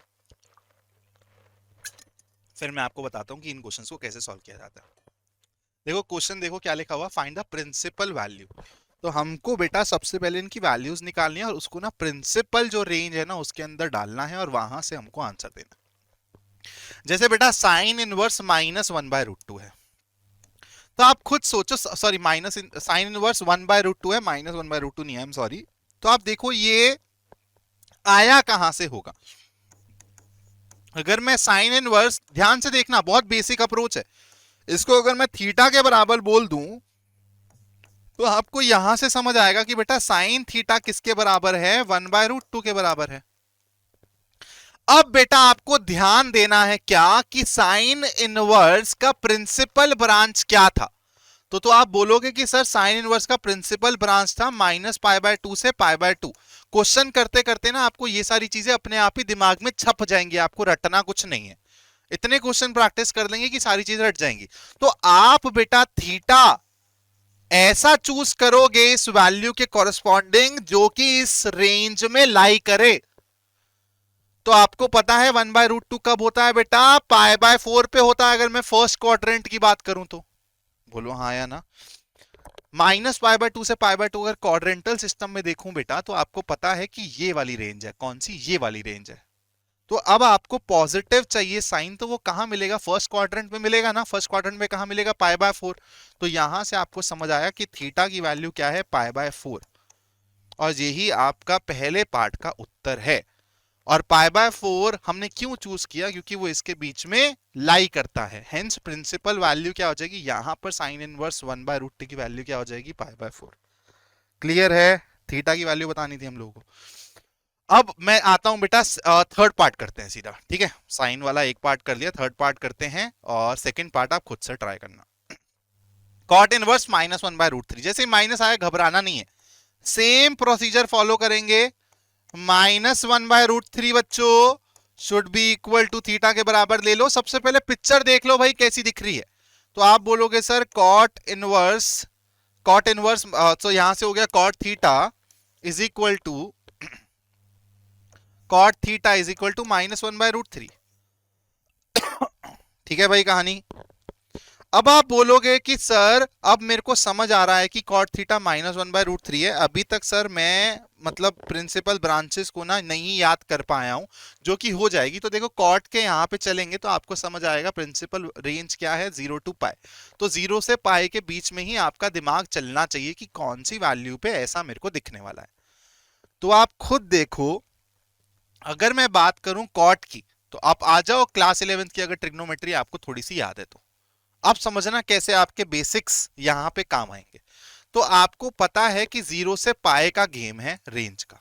फिर मैं आपको बताता हूँ कि इन क्वेश्चंस को कैसे सॉल्व किया जाता है। देखो क्वेश्चन देखो क्या लिखा हुआ, फाइंड द प्रिंसिपल वैल्यू। तो हमको बेटा सबसे पहले इनकी वैल्यूज निकालनी है, और उसको ना प्रिंसिपल जो रेंज है ना उसके अंदर डालना है, और वहां से हमको आंसर देना। जैसे बेटा साइन इनवर्स -1/√2 है, तो आप खुद सोचो, सॉरी माइनस साइन इनवर्स 1/√2 है, -1/√2 नहीं है, आई एम सॉरी। तो आप देखो ये आया कहां से होगा। अगर मैं साइन इनवर्स, ध्यान से देखना बहुत बेसिक अप्रोच है, इसको अगर मैं थीटा के बराबर बोल दूं तो आपको यहां से समझ आएगा कि बेटा साइन थीटा किसके बराबर है, 1/√2 के बराबर है। अब बेटा आपको ध्यान देना है क्या कि साइन इनवर्स का प्रिंसिपल ब्रांच क्या था। तो आप बोलोगे कि सर साइन इनवर्स का प्रिंसिपल ब्रांच था -π/2 से π/2। क्वेश्चन करते करते ना आपको ये सारी चीजें अपने आप ही दिमाग में छप जाएंगी, आपको रटना कुछ नहीं है, इतने क्वेश्चन प्रैक्टिस कर लेंगे कि सारी चीजें रट जाएंगी। तो आप बेटा थीटा ऐसा चूज करोगे इस वैल्यू के कॉरेस्पॉन्डिंग जो कि इस रेंज में लाई करे। तो आपको पता है 1/√2 कब होता है बेटा, π/4 पे होता है, अगर मैं फर्स्ट क्वाड्रेंट की बात करूं तो बोलो हाँ या ना। -π/2 से π/2 अगर क्वाड्रेंटल सिस्टम में देखूं बेटा तो आपको पता है कि ये वाली रेंज है, कौन सी, ये वाली रेंज है। तो अब आपको पॉजिटिव चाहिए साइन, तो वो कहां मिलेगा, फर्स्ट क्वाड्रेंट में मिलेगा ना, फर्स्ट क्वाड्रेंट में कहां मिलेगा, π/4। तो यहां से आपको समझ आया कि थीटा की वैल्यू क्या है, π/4। और यही आपका पहले पार्ट का उत्तर है। और π/4 हमने क्यों चूज किया, क्योंकि वो इसके बीच में लाई करता है, हेंस प्रिंसिपल वैल्यू क्या हो जाएगी यहां पर, साइन इनवर्स 1/√t की वैल्यू क्या हो जाएगी, π/4। क्लियर है, थीटा की वैल्यू बतानी थी हम लोगों को। अब मैं आता हूं बेटा, थर्ड पार्ट करते हैं सीधा, ठीक है, साइन वाला एक पार्ट कर लिया, थर्ड पार्ट करते हैं और सेकंड पार्ट आप खुद से ट्राई करना। कॉट इनवर्स -1/√3, जैसे माइनस आया घबराना नहीं है, सेम प्रोसीजर फॉलो करेंगे। -1/√3 बच्चों should be equal to theta के बराबर ले लो। सबसे पहले पिक्चर देख लो भाई कैसी दिख रही है। तो आप बोलोगे सर कॉट इनवर्स तो यहां से हो गया cot theta is equal to -1/√3। ठीक है भाई कहानी। अब आप बोलोगे कि सर अब मेरे को समझ आ रहा है कि कॉट थीटा -1/√3 है, अभी तक सर मैं मतलब प्रिंसिपल ब्रांचेस को ना नहीं याद कर पाया हूं, जो कि हो जाएगी। तो देखो कॉट के यहां पे चलेंगे तो आपको समझ आएगा प्रिंसिपल रेंज क्या है, 0 टू पाई। तो 0 से पाई के बीच में ही आपका दिमाग चलना चाहिए कि कौन सी वैल्यू पे ऐसा मेरे को दिखने वाला है। तो आप खुद देखो, अगर मैं बात करूं कॉट की, तो आप आ जाओ क्लास 11th की अगर ट्रिग्नोमेट्री आपको थोड़ी सी याद है तो अब समझना कैसे आपके बेसिक्स यहां पे काम आएंगे। तो आपको पता है कि 0 से पाए का गेम है रेंज का।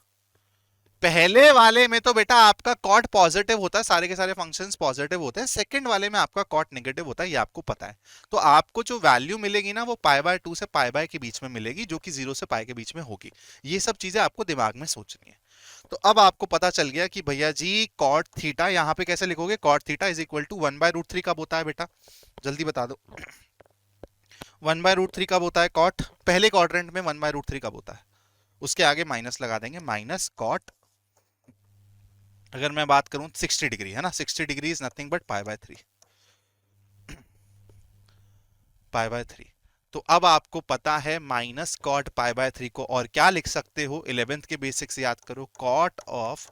पहले वाले में तो बेटा आपका कॉट पॉजिटिव होता है, सारे के सारे फंक्शंस पॉजिटिव होते हैं। सेकंड वाले में आपका कॉट नेगेटिव होता है, ये आपको पता है। तो आपको जो वैल्यू मिलेगी ना वो π/2 से π के बीच में मिलेगी, जो कि 0 से पाई के बीच में होगी। ये सब चीजें आपको दिमाग में सोचनी है। तो अब आपको पता चल गया कि भैया जी कॉट थीटा यहां पे कैसे लिखोगे, cot theta is equal to 1/√3 कब होता है बेटा, जल्दी बता दो। 1/√3 कब होता है कॉट, पहले क्वाड्रेंट में 1/√3 कब होता है, उसके आगे माइनस लगा देंगे, माइनस कॉट, अगर मैं बात करूं 60 डिग्री है ना, 60 डिग्री इज नथिंग बट π/3, π/3। तो अब आपको पता है माइनस कॉट π/3 को और क्या लिख सकते हो, 11th के बेसिक्स याद करो, कॉट ऑफ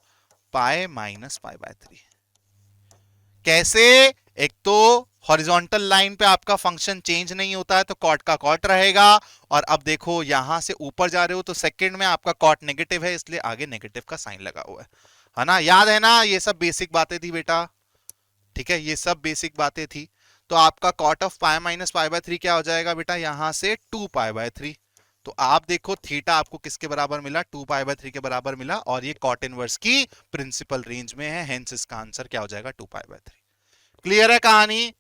पाई माइनस π/3। कैसे, एक तो हॉरिजॉन्टल लाइन पे आपका फंक्शन चेंज नहीं होता है तो कॉट का कॉट रहेगा। और अब देखो यहां से ऊपर जा रहे हो तो सेकंड में आपका कॉट नेगेटिव है, इसलिए आगे नेगेटिव का साइन लगा हुआ है ना, याद है ना, ये सब बेसिक बातें थी बेटा, ठीक है, ये सब बेसिक बातें थी। तो आपका कॉट ऑफ पाई माइनस π/3 क्या हो जाएगा बेटा, यहां से 2π/3। तो आप देखो थीटा आपको किसके बराबर मिला, 2π/3 के बराबर मिला, और ये कॉट इनवर्स की प्रिंसिपल रेंज में है, हेंस इसका आंसर क्या हो जाएगा, 2π/3। क्लियर है कहानी।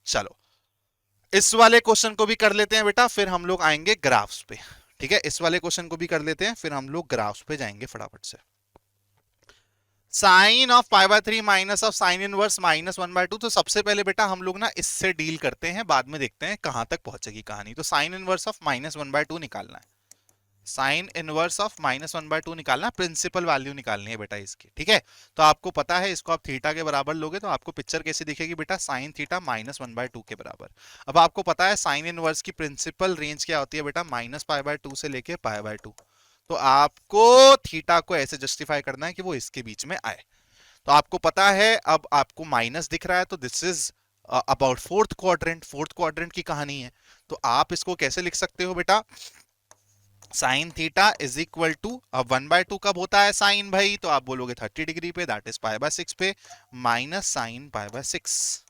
चलो इस वाले क्वेश्चन को भी कर लेते हैं बेटा, फिर हम लोग आएंगे ग्राफ्स पे। ठीक है, इस वाले क्वेश्चन को भी कर लेते हैं, फिर हम लोग ग्राफ्स पे जाएंगे फटाफट से। Sine of π/3 minus of sine inverse -1/2। तो सबसे पहले बेटा हम लोग ना इससे डील करते हैं, बाद में देखते हैं कहां तक पहुंचेगी कहानी। तो साइन इनवर्स ऑफ -1/2 निकालना है, साइन इनवर्स ऑफ -1/2 निकालना, प्रिंसिपल वैल्यू निकालनी है बेटा इसकी। ठीक है, तो आपको पता है इसको आप थीटा के बराबर लोगे तो आपको पिक्चर कैसे दिखेगी बेटा, साइन थीटा -1/2 के बराबर। अब आपको पता है साइन इनवर्स की प्रिंसिपल रेंज क्या होती है बेटा, -π/2 से लेके π/2। तो आपको थीटा को ऐसे जस्टिफाई करना है कि वो इसके बीच में आए। तो आपको पता है अब आपको माइनस दिख रहा है, तो this is about fourth quadrant, fourth quadrant की कहानी है। तो आप इसको कैसे लिख सकते हो बेटा, sine theta is equal to, अब 1/2 कब होता है साइन भाई, तो आप बोलोगे 30 डिग्री पे, दैट इज π/6 पे, माइनस साइन π/6,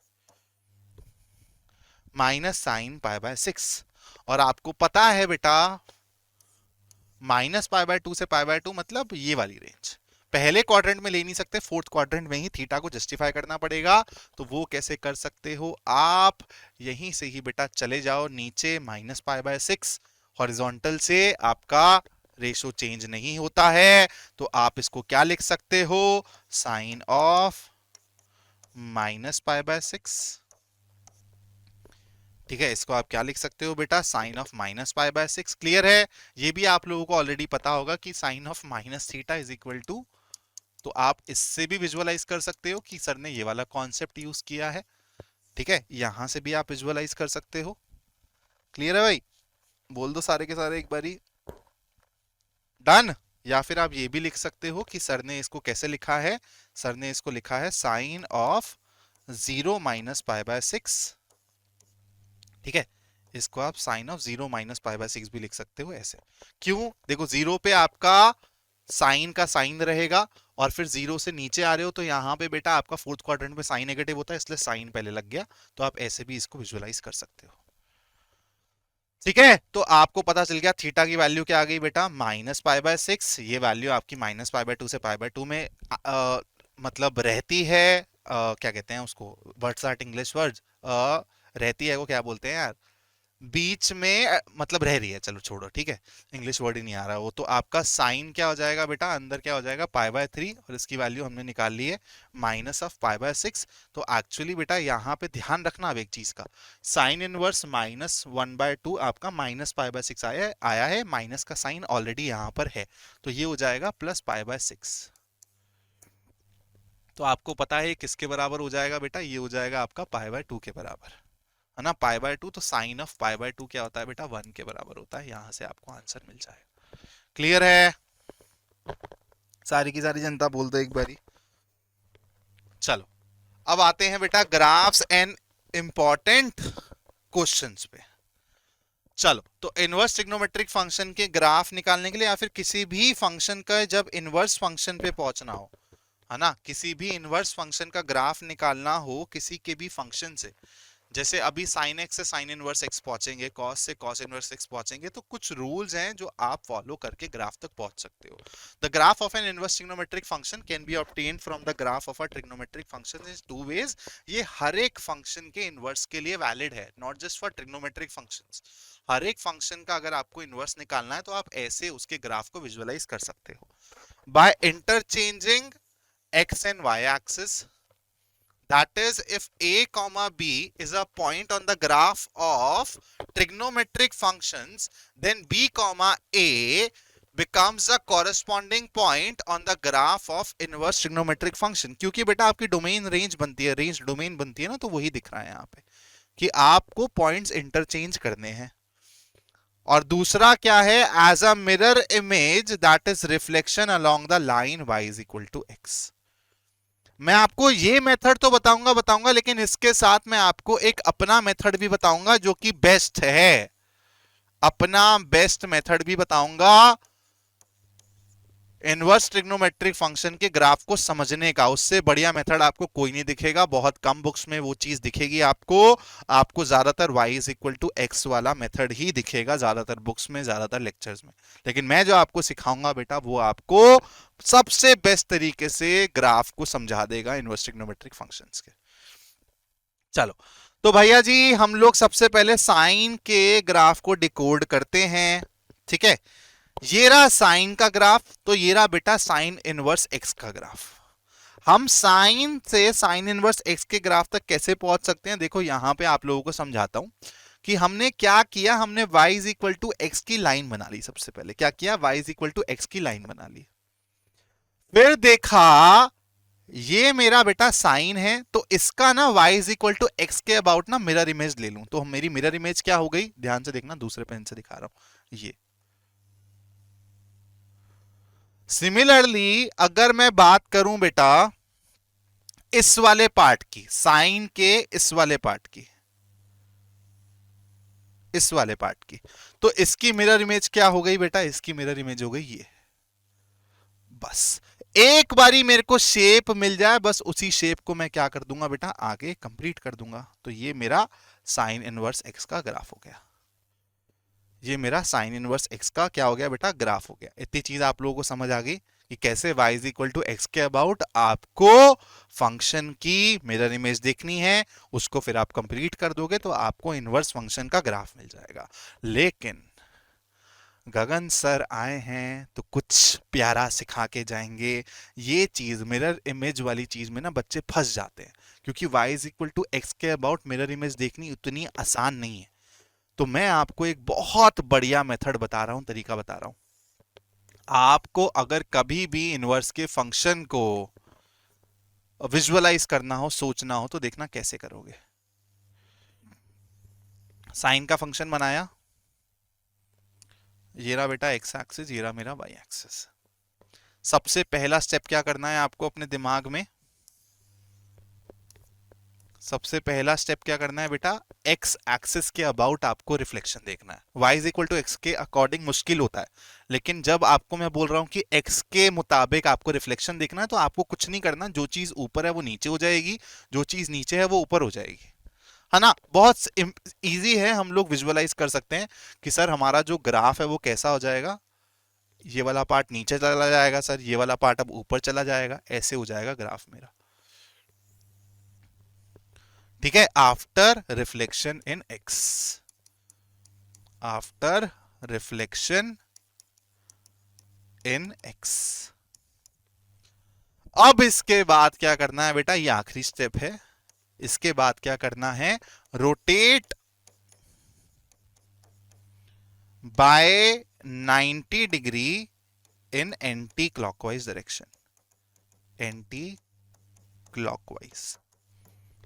माइनस साइन π/6। और आपको पता है बेटा -π/2 से π/2 मतलब ये वाली रेंज, पहले क्वाड्रेंट में ले नहीं सकते, फोर्थ क्वाड्रेंट में ही थीटा को जस्टिफाई करना पड़ेगा। तो वो कैसे कर सकते हो आप, यहीं से ही बेटा चले जाओ नीचे, -π/6, हॉरिजॉन्टल से आपका रेशो चेंज नहीं होता है, तो आप इसको क्या लिख सकते हो, साइन ऑफ -π/6। ठीक है, इसको आप क्या लिख सकते हो बेटा, साइन ऑफ -π/6। क्लियर है, ये भी आप लोगों को ऑलरेडी पता होगा कि sine of minus theta is equal to, तो आप इससे भी विजुअलाइज कर सकते हो कि सर ने ये वाला कॉन्सेप्ट यूज किया है। ठीक है, यहां से भी आप विजुअलाइज कर सकते हो। क्लियर है भाई? बोल दो सारे के सारे एक बारी, डन। या फिर आप ये भी लिख सकते हो कि सर ने इसको कैसे लिखा है, सर ने इसको लिखा है साइन ऑफ 0 - π/6। ठीक है, इसको आप साइन ऑफ 0 - π/6 भी लिख सकते हो ऐसे। क्यों? देखो जीरो पे आपका साइन का साइन रहेगा, और फिर जीरो से नीचे आ रहे हो तो यहाँ पे बेटा आपका फोर्थ क्वाड्रेंट में साइन नेगेटिव होता है, इसलिए साइन पहले लग गया। तो आप ऐसे भी इसको विजुअलाइज कर सकते हो। ठीक है, तो आपको पता चल गया थीटा की वैल्यू क्या आ गई बेटा, -π/6। ये वैल्यू आपकी -π/2 से π/2 में मतलब रहती है। क्या कहते हैं उसको, वर्ड्स आर्ट इंग्लिश वर्ड्स, रहती है, वो क्या बोलते हैं यार, बीच में मतलब रह रही है, चलो छोड़ो, ठीक है, इंग्लिश वर्ड ही नहीं आ रहा वो। तो आपका साइन क्या हो जाएगा बेटा, अंदर क्या हो जाएगा, π/3, और इसकी वैल्यू हमने निकाल ली है -π/6। तो एक्चुअली बेटा यहाँ पे ध्यान रखना अब एक चीज का, साइन इनवर्स -1/2 आपका -π/6 आया है, माइनस का साइन ऑलरेडी यहाँ पर है, तो ये हो जाएगा +π/6। तो आपको पता है किसके बराबर हो जाएगा बेटा, ये हो जाएगा आपका π/2 के बराबर, है ना। π/2, तो साइन ऑफ π/2 क्या होता है बेटा, 1 के बराबर होता है। यहां से आपको आंसर मिल जाएगा। क्लियर है? सारी की सारी जनता बोल दो एक बारी। चलो, अब आते हैं बेटा ग्राफ्स एंड इंपॉर्टेंट क्वेश्चंस पे। चलो, तो इनवर्स ट्रिग्नोमेट्रिक फंक्शन के ग्राफ निकालने के लिए, या फिर किसी भी फंक्शन का जब इनवर्स फंक्शन पे पहुंचना हो, है ना, किसी भी इनवर्स फंक्शन का ग्राफ निकालना हो किसी के भी फंक्शन से, जैसे अभी साइन एक्स से साइन इनवर्स एक्स पहुंचेंगे, कॉस से कॉस इनवर्स एक्स पहुंचेंगे, तो कुछ रूल्स हैं जो आप फॉलो करके ग्राफ तक पहुंच सकते हो। The graph of an inverse trigonometric function can be obtained from the graph of a trigonometric function in two ways. ये हर एक फंक्शन के इनवर्स के लिए वैलिड है, not just for trigonometric functions. हर एक फंक्शन का अगर आपको इनवर्स निकालना है तो आप ऐसे उसके ग्राफ को विजुअलाइज कर सकते हो by interchanging x and y axis. That is, if a comma b is a point on the graph of trigonometric functions, then b comma a becomes the corresponding point on the graph of inverse trigonometric function। क्योंकि बेटा आपकी डोमेन रेंज बनती है, रेंज डोमेन बनती है ना, तो वही दिख रहा है यहाँ पे कि आपको पॉइंट्स इंटरचेंज करने हैं। और दूसरा क्या है, as a mirror image that is reflection along the line y is equal to x। मैं आपको ये मेथड तो बताऊंगा, लेकिन इसके साथ मैं आपको एक अपना मेथड भी बताऊंगा जो कि बेस्ट है, अपना बेस्ट मेथड भी बताऊंगा इनवर्स ट्रिग्नोमेट्रिक फंक्शन के ग्राफ को समझने का। उससे बढ़िया मेथड आपको कोई नहीं दिखेगा, बहुत कम बुक्स में वो चीज दिखेगी आपको ज्यादातर y is equal to x वाला मेथड ही दिखेगा, ज्यादातर बुक्स में, ज्यादातर लेक्चर्स में। लेकिन मैं जो आपको सिखाऊंगा बेटा वो आपको सबसे बेस्ट तरीके से ग्राफ को समझा देगा इनवर्स ट्रिग्नोमेट्रिक फंक्शंस के। चलो, तो भैया जी हम लोग सबसे पहले साइन के ग्राफ को डिकोड करते हैं। ठीक है, ये रहा साइन का ग्राफ, तो ये रहा बेटा साइन इनवर्स एक्स का ग्राफ। हम साइन से साइन इनवर्स एक्स के ग्राफ तक कैसे पहुंच सकते हैं, देखो यहां पे आप लोगों को समझाता हूं कि हमने क्या किया, हमने y is equal to x की लाइन बना ली। सबसे पहले क्या किया, y is equal to x की लाइन बना ली। फिर देखा ये मेरा बेटा साइन है, तो इसका ना y is equal to x के अबाउट ना मिरर इमेज ले लूं, तो मेरी मिरर इमेज क्या हो गई, ध्यान से देखना, दूसरे पेन से दिखा रहा हूं ये। सिमिलरली अगर मैं बात करूं बेटा इस वाले पार्ट की, साइन के इस वाले पार्ट की, इस वाले पार्ट की, तो इसकी मिरर इमेज क्या हो गई बेटा, इसकी मिरर इमेज हो गई ये। बस एक बारी मेरे को शेप मिल जाए, बस उसी शेप को मैं क्या कर दूंगा बेटा, आगे कंप्लीट कर दूंगा। तो ये मेरा साइन इनवर्स एक्स का ग्राफ हो गया, ये मेरा साइन इनवर्स एक्स का क्या हो गया बेटा, ग्राफ हो गया। इतनी चीज आप लोगों को समझ आ गई कि कैसे y is equal to x के अबाउट आपको फंक्शन की मिरर इमेज देखनी है, उसको फिर आप कंप्लीट कर दोगे तो आपको इनवर्स फंक्शन का ग्राफ मिल जाएगा। लेकिन गगन सर आए हैं तो कुछ प्यारा सिखा के जाएंगे। ये चीज मिरर इमेज वाली चीज में ना बच्चे फंस जाते हैं, क्योंकि y is equal to x के अबाउट मिरर इमेज देखनी उतनी आसान नहीं है। तो मैं आपको एक बहुत बढ़िया मेथड बता रहा हूं, तरीका बता रहा हूं। आपको अगर कभी भी इनवर्स के फंक्शन को विजुअलाइज करना हो, सोचना हो, तो देखना कैसे करोगे। साइन का फंक्शन बनाया, ये रहा बेटा एक्स एक्सिस, ये रहा मेरा वाई एक्सिस। सबसे पहला स्टेप क्या करना है आपको अपने दिमाग में, सबसे पहला स्टेप क्या करना है बेटा, एक्स एक्सिस के अबाउट आपको रिफ्लेक्शन देखना है। Y is equal to x के अकॉर्डिंग मुश्किल होता है, लेकिन जब आपको मैं बोल रहा हूं कि एक्स के मुताबिक आपको रिफ्लेक्शन देखना है, तो आपको कुछ नहीं करना, जो चीज ऊपर है वो नीचे हो जाएगी, जो चीज नीचे है वो ऊपर हो जाएगी, है ना। बहुत इजी है, हम लोग विजुअलाइज कर सकते हैं कि सर हमारा जो ग्राफ है वो कैसा हो जाएगा, ये वाला पार्ट नीचे चला जाएगा सर, ये वाला पार्ट अब ऊपर चला जाएगा, ऐसे हो जाएगा ग्राफ मेरा। ठीक है, after reflection in x, after reflection in x. अब इसके बाद क्या करना है बेटा, ये आखिरी स्टेप है, इसके बाद क्या करना है, rotate bye 90 degree in anti clockwise direction, anti clockwise.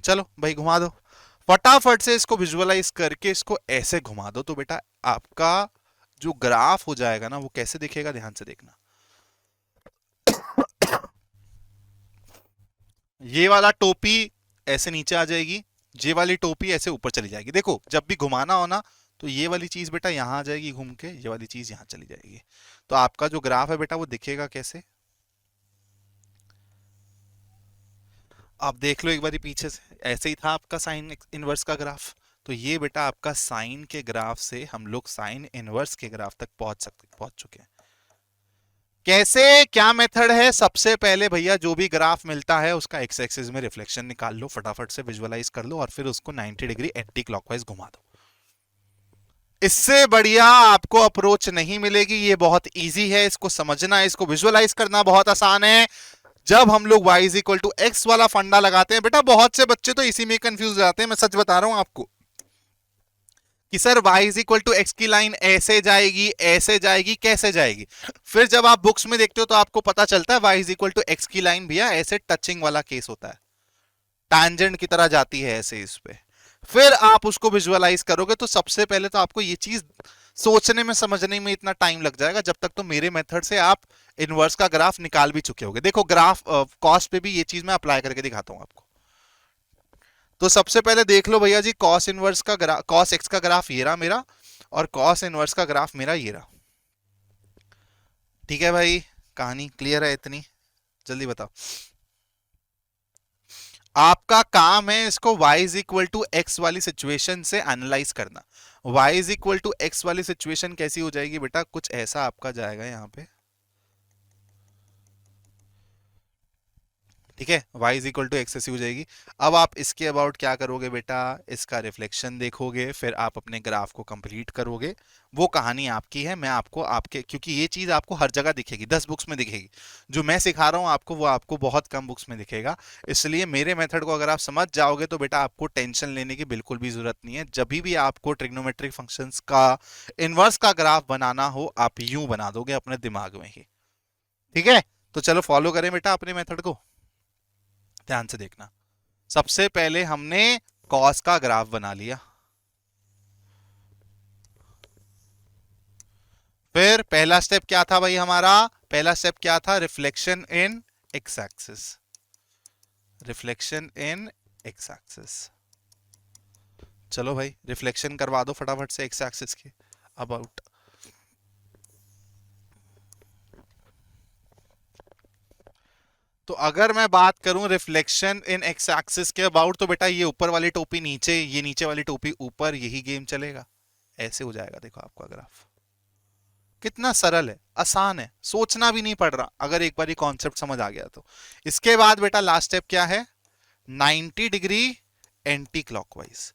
चलो भाई घुमा दो फटाफट से, इसको विजुअलाइज करके इसको ऐसे घुमा दो, तो बेटा आपका जो ग्राफ हो जाएगा ना वो कैसे दिखेगा, ध्यान से देखना। ये वाला टोपी ऐसे नीचे आ जाएगी, ये वाली टोपी ऐसे ऊपर चली जाएगी। देखो जब भी घुमाना हो ना, तो ये वाली चीज बेटा यहां आ जाएगी घूम के, ये वाली चीज यहां चली जाएगी, तो आपका जो ग्राफ है बेटा वो दिखेगा कैसे, आप देख लो एक बार पीछे से, ऐसे ही था आपका साइन इनवर्स का ग्राफ। तो ये बेटा आपका साइन के ग्राफ से हम लोग साइन इनवर्स के ग्राफ तक पहुंच चुके हैं। कैसे, क्या मेथड है, सबसे पहले भैया जो भी ग्राफ मिलता है उसका एक्स एक्सिस में रिफ्लेक्शन निकाल लो, फटाफट से विजुअलाइज कर लो, और फिर उसको 90 डिग्री एंटी क्लॉकवाइज घुमा दो। इससे बढ़िया आपको अप्रोच नहीं मिलेगी, ये बहुत इजी है, इसको समझना, इसको विजुअलाइज करना बहुत आसान है। जब हम लोग y is equal to x वाला फंडा लगाते हैं बेटा, बहुत से बच्चे तो इसी में कंफ्यूज हो जाते हैं, मैं सच बता रहा हूं आपको कि sir y is equal to x की लाइन ऐसे जाएगी, ऐसे जाएगी, कैसे जाएगी। फिर जब आप बुक्स में देखते हो तो आपको पता चलता है y is equal to x की लाइन भैया ऐसे टचिंग वाला केस होता है, टैंजेंट की तरह जाती है ऐसे इस पे। फिर आप उसको विजुअलाइज करोगे तो सबसे पहले तो आपको ये चीज सोचने में समझने में इतना टाइम लग जाएगा, जब तक तो मेरे मेथड से आप इनवर्स का ग्राफ निकाल भी चुके होगे। देखो ग्राफ कॉस पे भी ये चीज मैं अप्लाई करके दिखाता हूं आपको। तो सबसे पहले देख लो भैया जी, कॉस इनवर्स का ग्राफ, कॉस एक्स का ग्राफ ये रहा मेरा, और कॉस इनवर्स का ग्राफ मेरा ये रहा। ठीक है भाई, कहानी क्लियर है इतनी, जल्दी बताओ। आपका काम है इसको y is equal to x वाली सिचुएशन से एनालाइज करना। y is equal to x वाली सिचुएशन कैसी हो जाएगी बेटा, कुछ ऐसा आपका जाएगा यहां पे, ठीक है, y is equal to x ऐसी हो जाएगी। अब आप इसके अबाउट क्या करोगे बेटा, इसका रिफ्लेक्शन देखोगे, फिर आप अपने ग्राफ को कंप्लीट करोगे। वो कहानी आपकी है, मैं आपको आपके, क्योंकि ये चीज आपको हर जगह दिखेगी, 10 बुक्स में दिखेगी, जो मैं सिखा रहा हूं आपको वो आपको बहुत कम बुक्स में दिखेगा। इसलिए मेरे मेथड को अगर आप समझ जाओगे तो बेटा आपको टेंशन लेने की बिल्कुल भी जरूरत नहीं है। जब भी आपको ट्रिग्नोमेट्रिक फंक्शंस का इनवर्स का ग्राफ बनाना हो, आप यूं बना दोगे अपने दिमाग में ही। ठीक है, तो चलो फॉलो करें बेटा अपने मेथड को, ध्यान से देखना। सबसे पहले हमने कॉस का ग्राफ बना लिया, फिर पहला स्टेप क्या था भाई हमारा, पहला स्टेप क्या था, reflection in x axis, reflection in x axis. चलो भाई रिफ्लेक्शन करवा दो फटाफट से एक्स एक्सिस के अबाउट। तो अगर मैं बात करूं रिफ्लेक्शन इन एक्स एक्सिस के अबाउट, तो बेटा ये ऊपर वाली टोपी नीचे, ये नीचे वाली टोपी ऊपर, यही गेम चलेगा, ऐसे हो जाएगा। देखो आपका ग्राफ कितना सरल है, आसान है, सोचना भी नहीं पड़ रहा अगर एक बार ये कॉन्सेप्ट समझ आ गया तो। इसके बाद बेटा लास्ट स्टेप क्या है, 90 degree anti clockwise,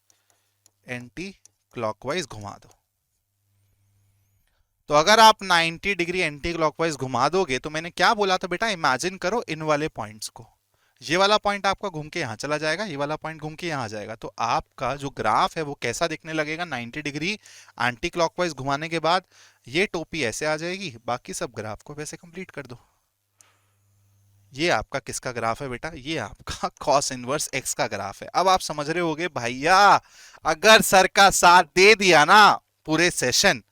anti clockwise घुमा दो। तो अगर आप 90 डिग्री एंटी क्लॉकवाइज घुमा दोगे, तो मैंने क्या बोला था बेटा, इमेजिन करो इन वाले पॉइंट्स को, ये वाला पॉइंट आपका घूम के यहां चला जाएगा, ये वाला पॉइंट घूम के यहां आ जाएगा, तो आपका जो ग्राफ है वो कैसा दिखने लगेगा, 90 डिग्री एंटी क्लॉकवाइज घुमाने के बाद ये टोपी ऐसे आ जाएगी, बाकी सब ग्राफ को वैसे कंप्लीट कर दो। ये आपका किसका ग्राफ है बेटा? ये आपका कॉस इनवर्स एक्स का ग्राफ है। अब आप समझ रहे होगे भैया, अगर सर का साथ दे दिया ना पूरे सेशन,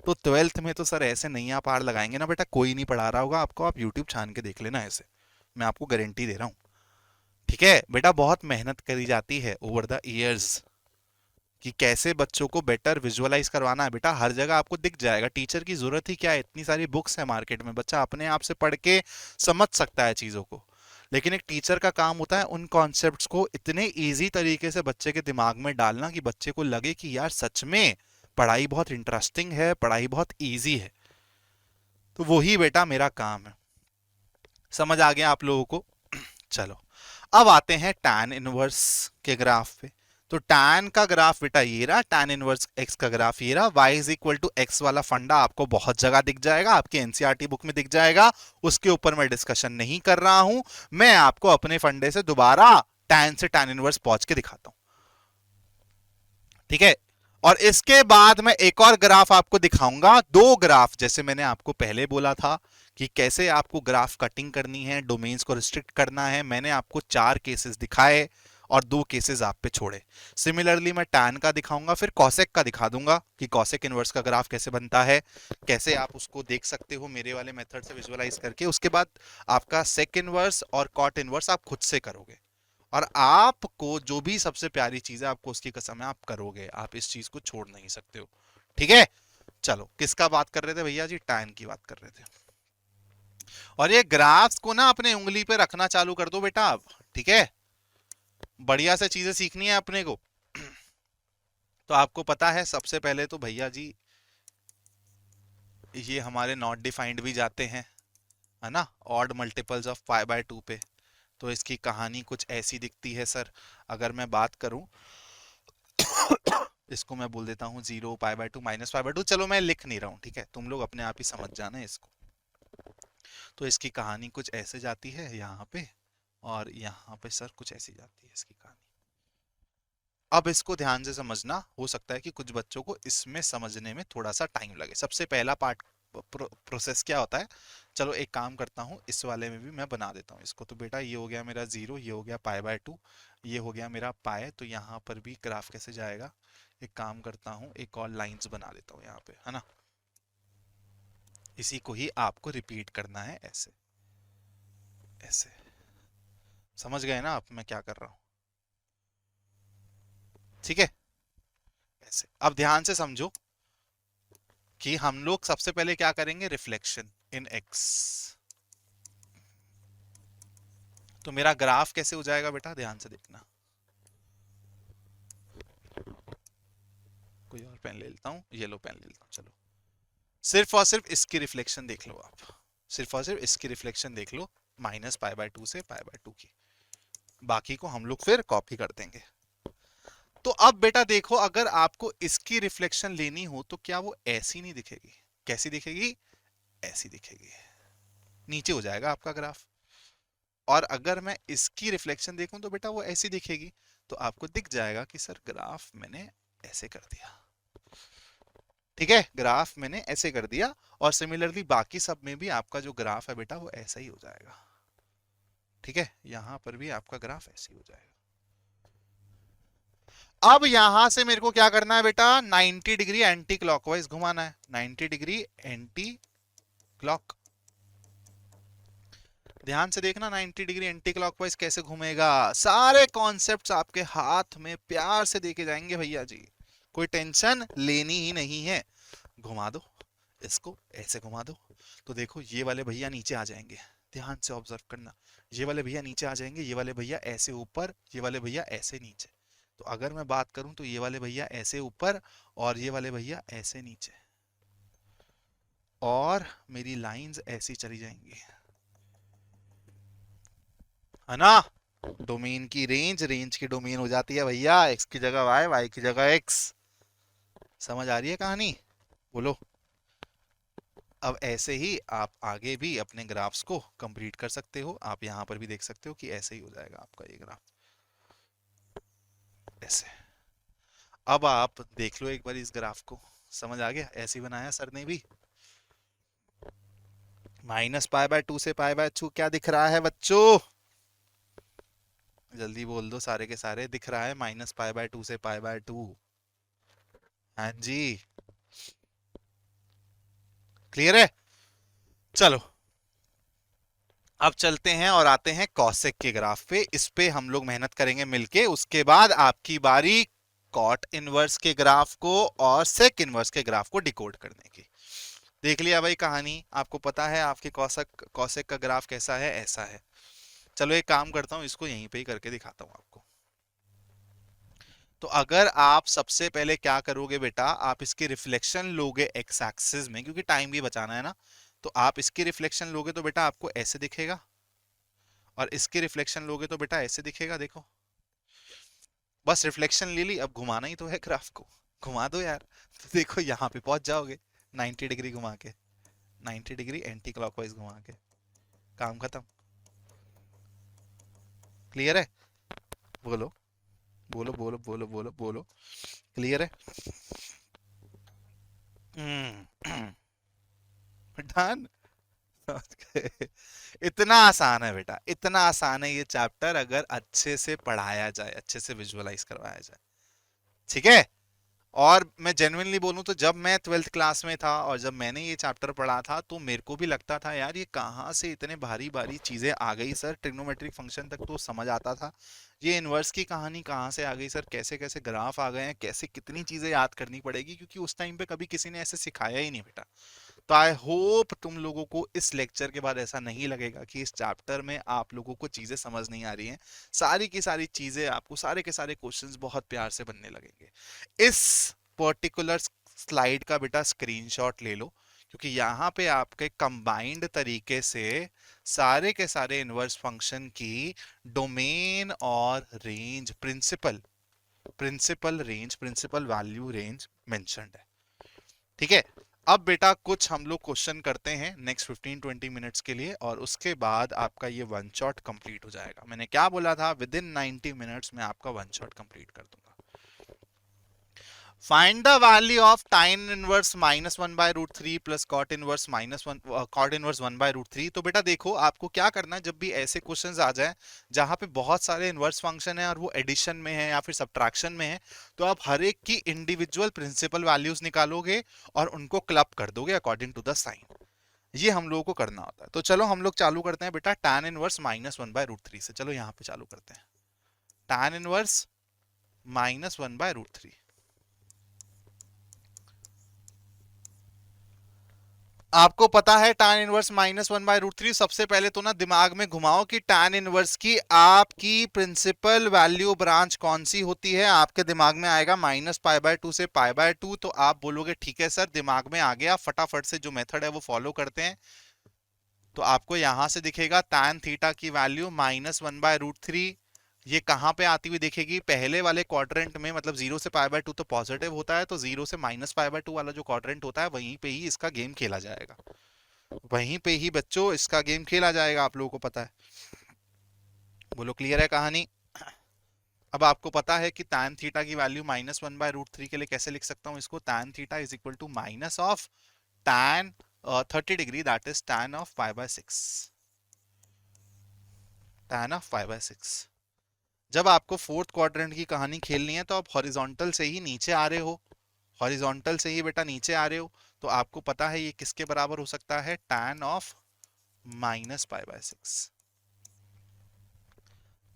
तो ट्वेल्थ में तो सर ऐसे नैया पार लगाएंगे ना बेटा, कोई नहीं पढ़ा रहा होगा आपको, आप यूट्यूब छान के देख लेना ऐसे, मैं आपको गारंटी दे रहा हूँ। ठीक है बेटा, बहुत मेहनत करी जाती है ओवर द इयर्स कि कैसे बच्चों को बेटर विजुअलाइज करवाना है। बेटा हर जगह आपको दिख जाएगा, टीचर की जरूरत ही क्या है, इतनी सारी बुक्स है मार्केट में, बच्चा अपने आप से पढ़ के समझ सकता है चीजों को। लेकिन एक टीचर का काम होता है उन कॉन्सेप्ट्स को इतने इजी तरीके से बच्चे के दिमाग में डालना कि बच्चे को लगे कि यार सच में पढ़ाई बहुत इंटरेस्टिंग है, पढ़ाई बहुत इजी है। तो वही बेटा मेरा काम है। समझ आ गया आप लोगों को? चलो अब आते हैं tan इनवर्स के ग्राफ पे। तो tan का ग्राफ बेटा ये रहा, tan इनवर्स x का ग्राफ ये रहा। y is equal to x वाला फंडा आपको बहुत जगह दिख जाएगा, आपके एनसीईआरटी बुक में दिख जाएगा, उसके ऊपर मैं डिस्कशन नहीं कर रहा हूं। मैं आपको अपने फंडे से दोबारा tan से tan इनवर्स पहुंच के दिखाता हूं। ठीक है, और इसके बाद मैं एक और ग्राफ आपको दिखाऊंगा, दो ग्राफ, जैसे मैंने आपको पहले बोला था कि कैसे आपको ग्राफ कटिंग करनी है, डोमेन्स को रिस्ट्रिक्ट करना है। मैंने आपको 4 केसेस दिखाए और 2 केसेस आप पे छोड़े। सिमिलरली मैं टैन का दिखाऊंगा, फिर कॉसेक का दिखा दूंगा कि कॉसेक इनवर्स का ग्राफ कैसे बनता है, कैसे आप उसको देख सकते हो मेरे वाले मेथड से विजुअलाइज करके। उसके बाद आपका सेक इनवर्स और कॉट इनवर्स आप खुद से करोगे, और आपको जो भी सबसे प्यारी चीज है आपको उसकी कसम है आप करोगे, आप इस चीज को छोड़ नहीं सकते हो। ठीक है, चलो किसका बात कर रहे थे भैया जी? टैन की बात कर रहे थे। और ये ग्राफ्स को ना अपने उंगली पे रखना चालू कर दो बेटा आप। ठीक है, बढ़िया से चीजें सीखनी है अपने को। तो आपको पता है सबसे पहले तो भैया जी ये हमारे नॉट डिफाइंड भी जाते हैं, है ना, odd multiples of pi bye 2 पे। तो इसकी कहानी कुछ ऐसी दिखती है सर, अगर मैं बात करूं, इसको मैं बोल देता हूँ 0 पाई बाय 2 -पाई बाय 2, चलो मैं लिख नहीं रहा हूँ, ठीक है, तुम लोग अपने आप ही समझ जाना इसको। तो इसकी कहानी कुछ ऐसे जाती है यहाँ पे, और यहाँ पे सर कुछ ऐसी जाती है इसकी कहानी। अब इसको ध्यान से समझना, हो सकता है कि कुछ बच्चों को इसमें समझने में थोड़ा सा टाइम लगे। सबसे पहला पार्ट प्रोसेस क्या होता है, चलो एक काम करता हूँ, इस वाले में भी मैं बना देता हूँ इसको। तो बेटा ये हो गया मेरा 0, ये हो गया पाई बाय 2, ये हो गया मेरा पाए। तो यहाँ पर भी ग्राफ कैसे जाएगा, एक काम करता हूँ, एक और लाइंस बना देता हूँ यहाँ पे, है ना। इसी को ही आपको रिपीट करना है ऐसे ऐसे। समझ गए ना आप मैं क्या कर रहा हूँ? ठीक है, ऐसे। अब ध्यान से समझो कि हम लोग सबसे पहले क्या करेंगे, रिफ्लेक्शन इन एक्स। तो मेरा ग्राफ कैसे हो जाएगा बेटा, ध्यान से देखना। कोई और पेन ले लेता हूँ, येलो पेन ले लेता हूँ, चलो। सिर्फ और सिर्फ इसकी रिफ्लेक्शन देख लो आप, सिर्फ और सिर्फ इसकी रिफ्लेक्शन देख लो, -पाई बाय 2 से पाई बाय 2 की। बाकी को हम लोग फिर कॉपी कर देंगे। तो अब बेटा देखो, अगर आपको इसकी रिफ्लेक्शन लेनी हो तो क्या वो ऐसी नहीं दिखेगी? कैसी दिखेगी? ऐसी दिखेगी, नीचे हो जाएगा आपका ग्राफ। और अगर मैं इसकी रिफ्लेक्शन देखूं तो बेटा वो ऐसी दिखेगी। तो आपको दिख जाएगा कि सर ग्राफ मैंने ऐसे कर दिया। ठीक है, ग्राफ मैंने ऐसे कर दिया, और सिमिलरली बाकी सब में भी आपका जो ग्राफ है बेटा वो ऐसा ही हो जाएगा। ठीक है, यहां पर भी आपका ग्राफ ऐसे ही हो जाएगा। अब यहां से मेरे को क्या करना है बेटा, 90 डिग्री एंटी क्लॉकवाइज घुमाना है, 90 डिग्री एंटी क्लॉक। ध्यान से देखना 90 डिग्री एंटी क्लॉकवाइज कैसे घूमेगा। सारे कॉन्सेप्ट्स आपके हाथ में प्यार से देके जाएंगे भैया जी, कोई टेंशन लेनी ही नहीं है। घुमा दो इसको, ऐसे घुमा दो। तो देखो ये वाले भैया नीचे आ जाएंगे, ध्यान से ऑब्जर्व करना। ये वाले भैया नीचे आ जाएंगे, ये वाले भैया ऐसे ऊपर, ये वाले भैया ऐसे नीचे। तो अगर मैं बात करूं तो ये वाले भैया ऐसे ऊपर, और ये वाले भैया ऐसे नीचे, और मेरी लाइंस ऐसी चली जाएंगी, है ना। डोमेन की रेंज, रेंज की डोमेन हो जाती है भैया एक्स की जगह वाई, वाई की जगह एक्स। समझ आ रही है कहानी? बोलो। अब ऐसे ही आप आगे भी अपने ग्राफ्स को कंप्लीट कर सकते हो। आप यहां पर भी देख सकते हो कि ऐसे ही हो जाएगा आपका ये ग्राफ, ऐसे। अब आप देख लो एक बार इस ग्राफ को, समझ आ गया? ऐसे ही बनाया सर ने भी। माइनस पाई बाय टू से पाई बाय टू क्या दिख रहा है बच्चों? जल्दी बोल दो सारे के सारे, दिख रहा है माइनस पाई बाय टू से पाई बाय टू? हाँ जी, क्लियर है? चलो अब चलते हैं और आते हैं कॉसेक के ग्राफ पे। इस पे हम लोग मेहनत करेंगे मिलके, उसके बाद आपकी बारी कॉट इनवर्स के ग्राफ को और सेक इनवर्स के ग्राफ को डिकोड करने की। देख लिया भाई कहानी, आपको पता है आपके कॉसेक कॉसेक का ग्राफ कैसा है, ऐसा है। चलो एक काम करता हूं, इसको यहीं पे ही करके दिखाता हूं आपको। तो अगर आप सबसे पहले क्या करोगे बेटा, आप इसकी रिफ्लेक्शन लोगे एक्स एक्सिस में, क्योंकि टाइम भी बचाना है ना। तो आप इसकी रिफ्लेक्शन लोगे तो बेटा आपको ऐसे दिखेगा, और इसकी रिफ्लेक्शन लोगे तो बेटा ऐसे दिखेगा। देखो बस रिफ्लेक्शन ले ली, अब घुमाना ही तो है ग्राफ को, घुमा दो यार। तो देखो यहाँ पे पहुंच जाओगे 90 डिग्री घुमा के, 90 डिग्री एंटी क्लॉकवाइज घुमा के, काम खत्म। क्लियर है? बोलो बोलो बोलो बोलो बोलो बोलो, क्लियर है? डन। इतना आसान है बेटा, इतना आसान है ये चैप्टर, अगर अच्छे से पढ़ाया जाए, अच्छे से विजुअलाइज करवाया जाए, ठीक है। और मैं जेन्युइनली बोलूं तो जब मैं 12th क्लास में था और जब मैंने ये चैप्टर पढ़ा था, तो मेरे को भी लगता था यार ये कहाँ से इतने भारी भारी चीजें आ गई सर, ट्रिग्नोमेट्रिक फंक्शन तक तो समझ आता था, ये इनवर्स की कहानी कहाँ से आ गई सर, कैसे कैसे ग्राफ आ गए हैं, कैसे कितनी चीजें याद करनी पड़ेगी, क्योंकि उस टाइम पे कभी किसी ने ऐसे सिखाया ही नहीं बेटा। तो आई होप तुम लोगों को इस लेक्चर के बाद ऐसा नहीं लगेगा कि इस चैप्टर में आप लोगों को चीजें समझ नहीं आ रही हैं। सारी की सारी चीजें आपको, सारे के सारे क्वेश्चंस बहुत प्यार से बनने लगेंगे। इस पर्टिकुलर स्लाइड का बेटा स्क्रीनशॉट ले लो, क्योंकि यहाँ पे आपके कंबाइंड तरीके से सारे के सारे इनवर्स फंक्शन की डोमेन और range, principal principal range, principal value range mentioned है, ठीक है। अब बेटा कुछ हम लोग क्वेश्चन करते हैं नेक्स्ट 15-20 मिनट्स के लिए, और उसके बाद आपका ये वन शॉट कंप्लीट हो जाएगा। मैंने क्या बोला था, विद इन 90 मिनट्स में आपका वन शॉट कंप्लीट कर दूंगा। Find the value of tan inverse minus one by root three plus cot inverse minus one, cot inverse one by root three. तो बेटा देखो आपको क्या करना है, जब भी ऐसे क्वेश्चंस आ जाए जहां पे बहुत सारे इनवर्स फंक्शन है और वो एडिशन में है या फिर सब्ट्रैक्शन में है, तो आप हर एक की इंडिविजुअल प्रिंसिपल वैल्यूज निकालोगे और उनको क्लब कर दोगे अकॉर्डिंग टू द साइन। ये हम लोगों को करना होता है। तो चलो हम लोग चालू करते हैं बेटा tan inverse minus one by root three से। चलो यहाँ पे चालू करते हैं, tan inverse minus one by root three. आपको पता है tan inverse minus one by root three. सबसे पहले तो ना दिमाग में घुमाओ कि tan इनवर्स की आपकी प्रिंसिपल वैल्यू ब्रांच कौन सी होती है। आपके दिमाग में आएगा माइनस पाई बाय टू से पाई बाय टू, तो आप बोलोगे ठीक है सर दिमाग में आ गया, फटाफट से जो मेथड है वो फॉलो करते हैं। तो आपको यहां से दिखेगा tan थीटा की value minus one by root three. ये कहां पे आती हुई दिखेगी, पहले वाले क्वाड्रेंट में, मतलब जीरो से पाई बाय टू तो पॉजिटिव होता है, तो जीरो से माइनस पाई बाय टू वाला जो क्वाड्रेंट होता है वहीं पे ही इसका गेम खेला जाएगा, वहीं पे ही बच्चों इसका गेम खेला जाएगा, आप लोगों को पता है। बोलो क्लियर है कहानी? अब आपको पता है कि tan थीटा की value minus one by root three के लिए कैसे लिख सकता हूं इसको, tan theta is equal to minus of tan 30 degree, that is tan of pi by six, tan of pi by six. जब आपको फोर्थ क्वाड्रेंट की कहानी खेलनी है तो आप हॉरिजॉन्टल से ही नीचे आ रहे हो, हॉरिजॉन्टल से ही बेटा नीचे आ रहे हो, तो आपको पता है ये किसके बराबर हो सकता है, tan of minus pi by six,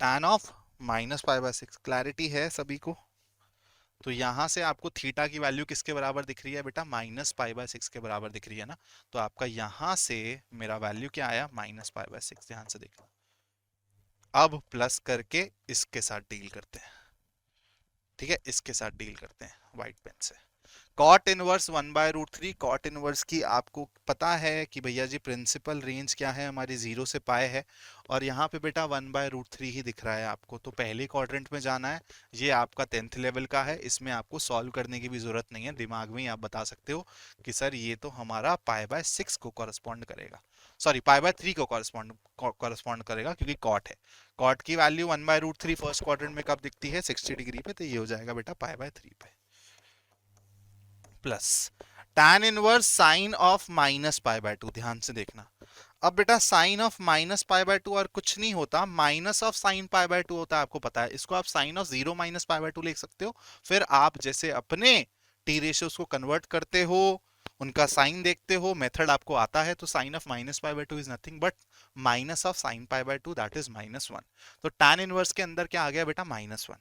tan of minus pi by six. Clarity है सभी को? तो यहां से आपको थीटा की वैल्यू किसके बराबर दिख रही है बेटा, माइनस पाई बाय सिक्स के बराबर दिख रही है ना। तो आपका यहां से मेरा वैल्यू क्या आया, माइनस पाई बाय सिक्स। ध्यान से देखना, अब प्लस करके इसके साथ डील करते हैं, ठीक है, इसके साथ डील करते हैं व्हाइट पेन से। Cot inverse one by root three, cot inverse की आपको पता है कि भैया जी प्रिंसिपल रेंज क्या है हमारी, जीरो से पाए है, और यहाँ पे बेटा वन बाय रूट थ्री ही दिख रहा है आपको, तो पहले क्वाड्रेंट में जाना है। ये आपका 10th लेवल का है, इसमें आपको सॉल्व करने की भी जरूरत नहीं है, दिमाग में ही आप बता सकते हो कि सर ये तो हमारा पाई बाय सिक्स को कॉरस्पॉन्ड करेगा, सॉरी पाई बाय थ्री को कॉरस्पॉन्ड करेगा, क्योंकि कॉट है। कॉट की value one by root three first quadrant में कब दिखती है, 60 डिग्री पे, तो ये हो जाएगा बेटा पाई बाय थ्री पे, plus tan inverse sine of minus pi by two, ध्यान से देखना। अब बेटा sine of minus pi by two और कुछ नहीं होता, minus of sine pi by two होता है, आपको पता है। इसको आप sine of zero minus pi by two लिख सकते हो। फिर आप जैसे अपने टी रेशियोज को कन्वर्ट करते हो, उनका साइन देखते हो, मेथड आपको आता है, तो sine of minus pi by two is nothing but minus of sine pi by two, that is -1। तो tan इनवर्स के अंदर क्या आ गया बेटा, -1।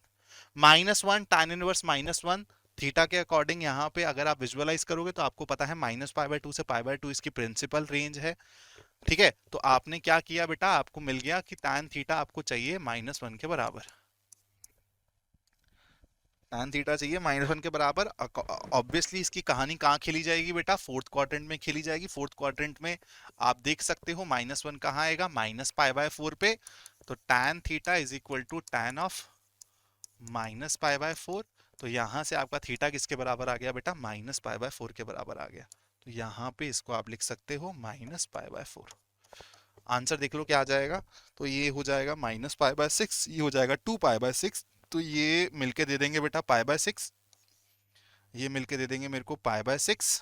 -1 tan इनवर्स -1 थीटा के अकॉर्डिंग यहाँ पे अगर आप विजुअलाइज करोगे तो आपको पता है माइनस पाई बाय टू से पाई बाय टू इसकी प्रिंसिपल रेंज है। ठीक है, तो आपने क्या किया बेटा, आपको मिल गया कि tan थीटा आपको चाहिए -1 के बराबर। tan थीटा चाहिए -1 के बराबर। ऑब्वियसली इसकी कहानी कहाँ खेली जाएगी बेटा, फोर्थ क्वाड्रेंट में खेली जाएगी। फोर्थ क्वाड्रेंट में आप देख सकते हो -1 कहाँ आएगा, -π/4 पे। तो tan theta is equal to tan of -π/4। तो यहां से आपका थीटा किसके बराबर आ गया बेटा, -π/4 के बराबर आ गया। तो यहाँ पे इसको आप लिख सकते हो -π/4। आंसर देख लो क्या आ जाएगा। तो ये हो जाएगा -π/6, ये हो जाएगा 2π/6। तो ये मिलके दे देंगे बेटा π/6, ये मिलके दे देंगे मेरे को π/6,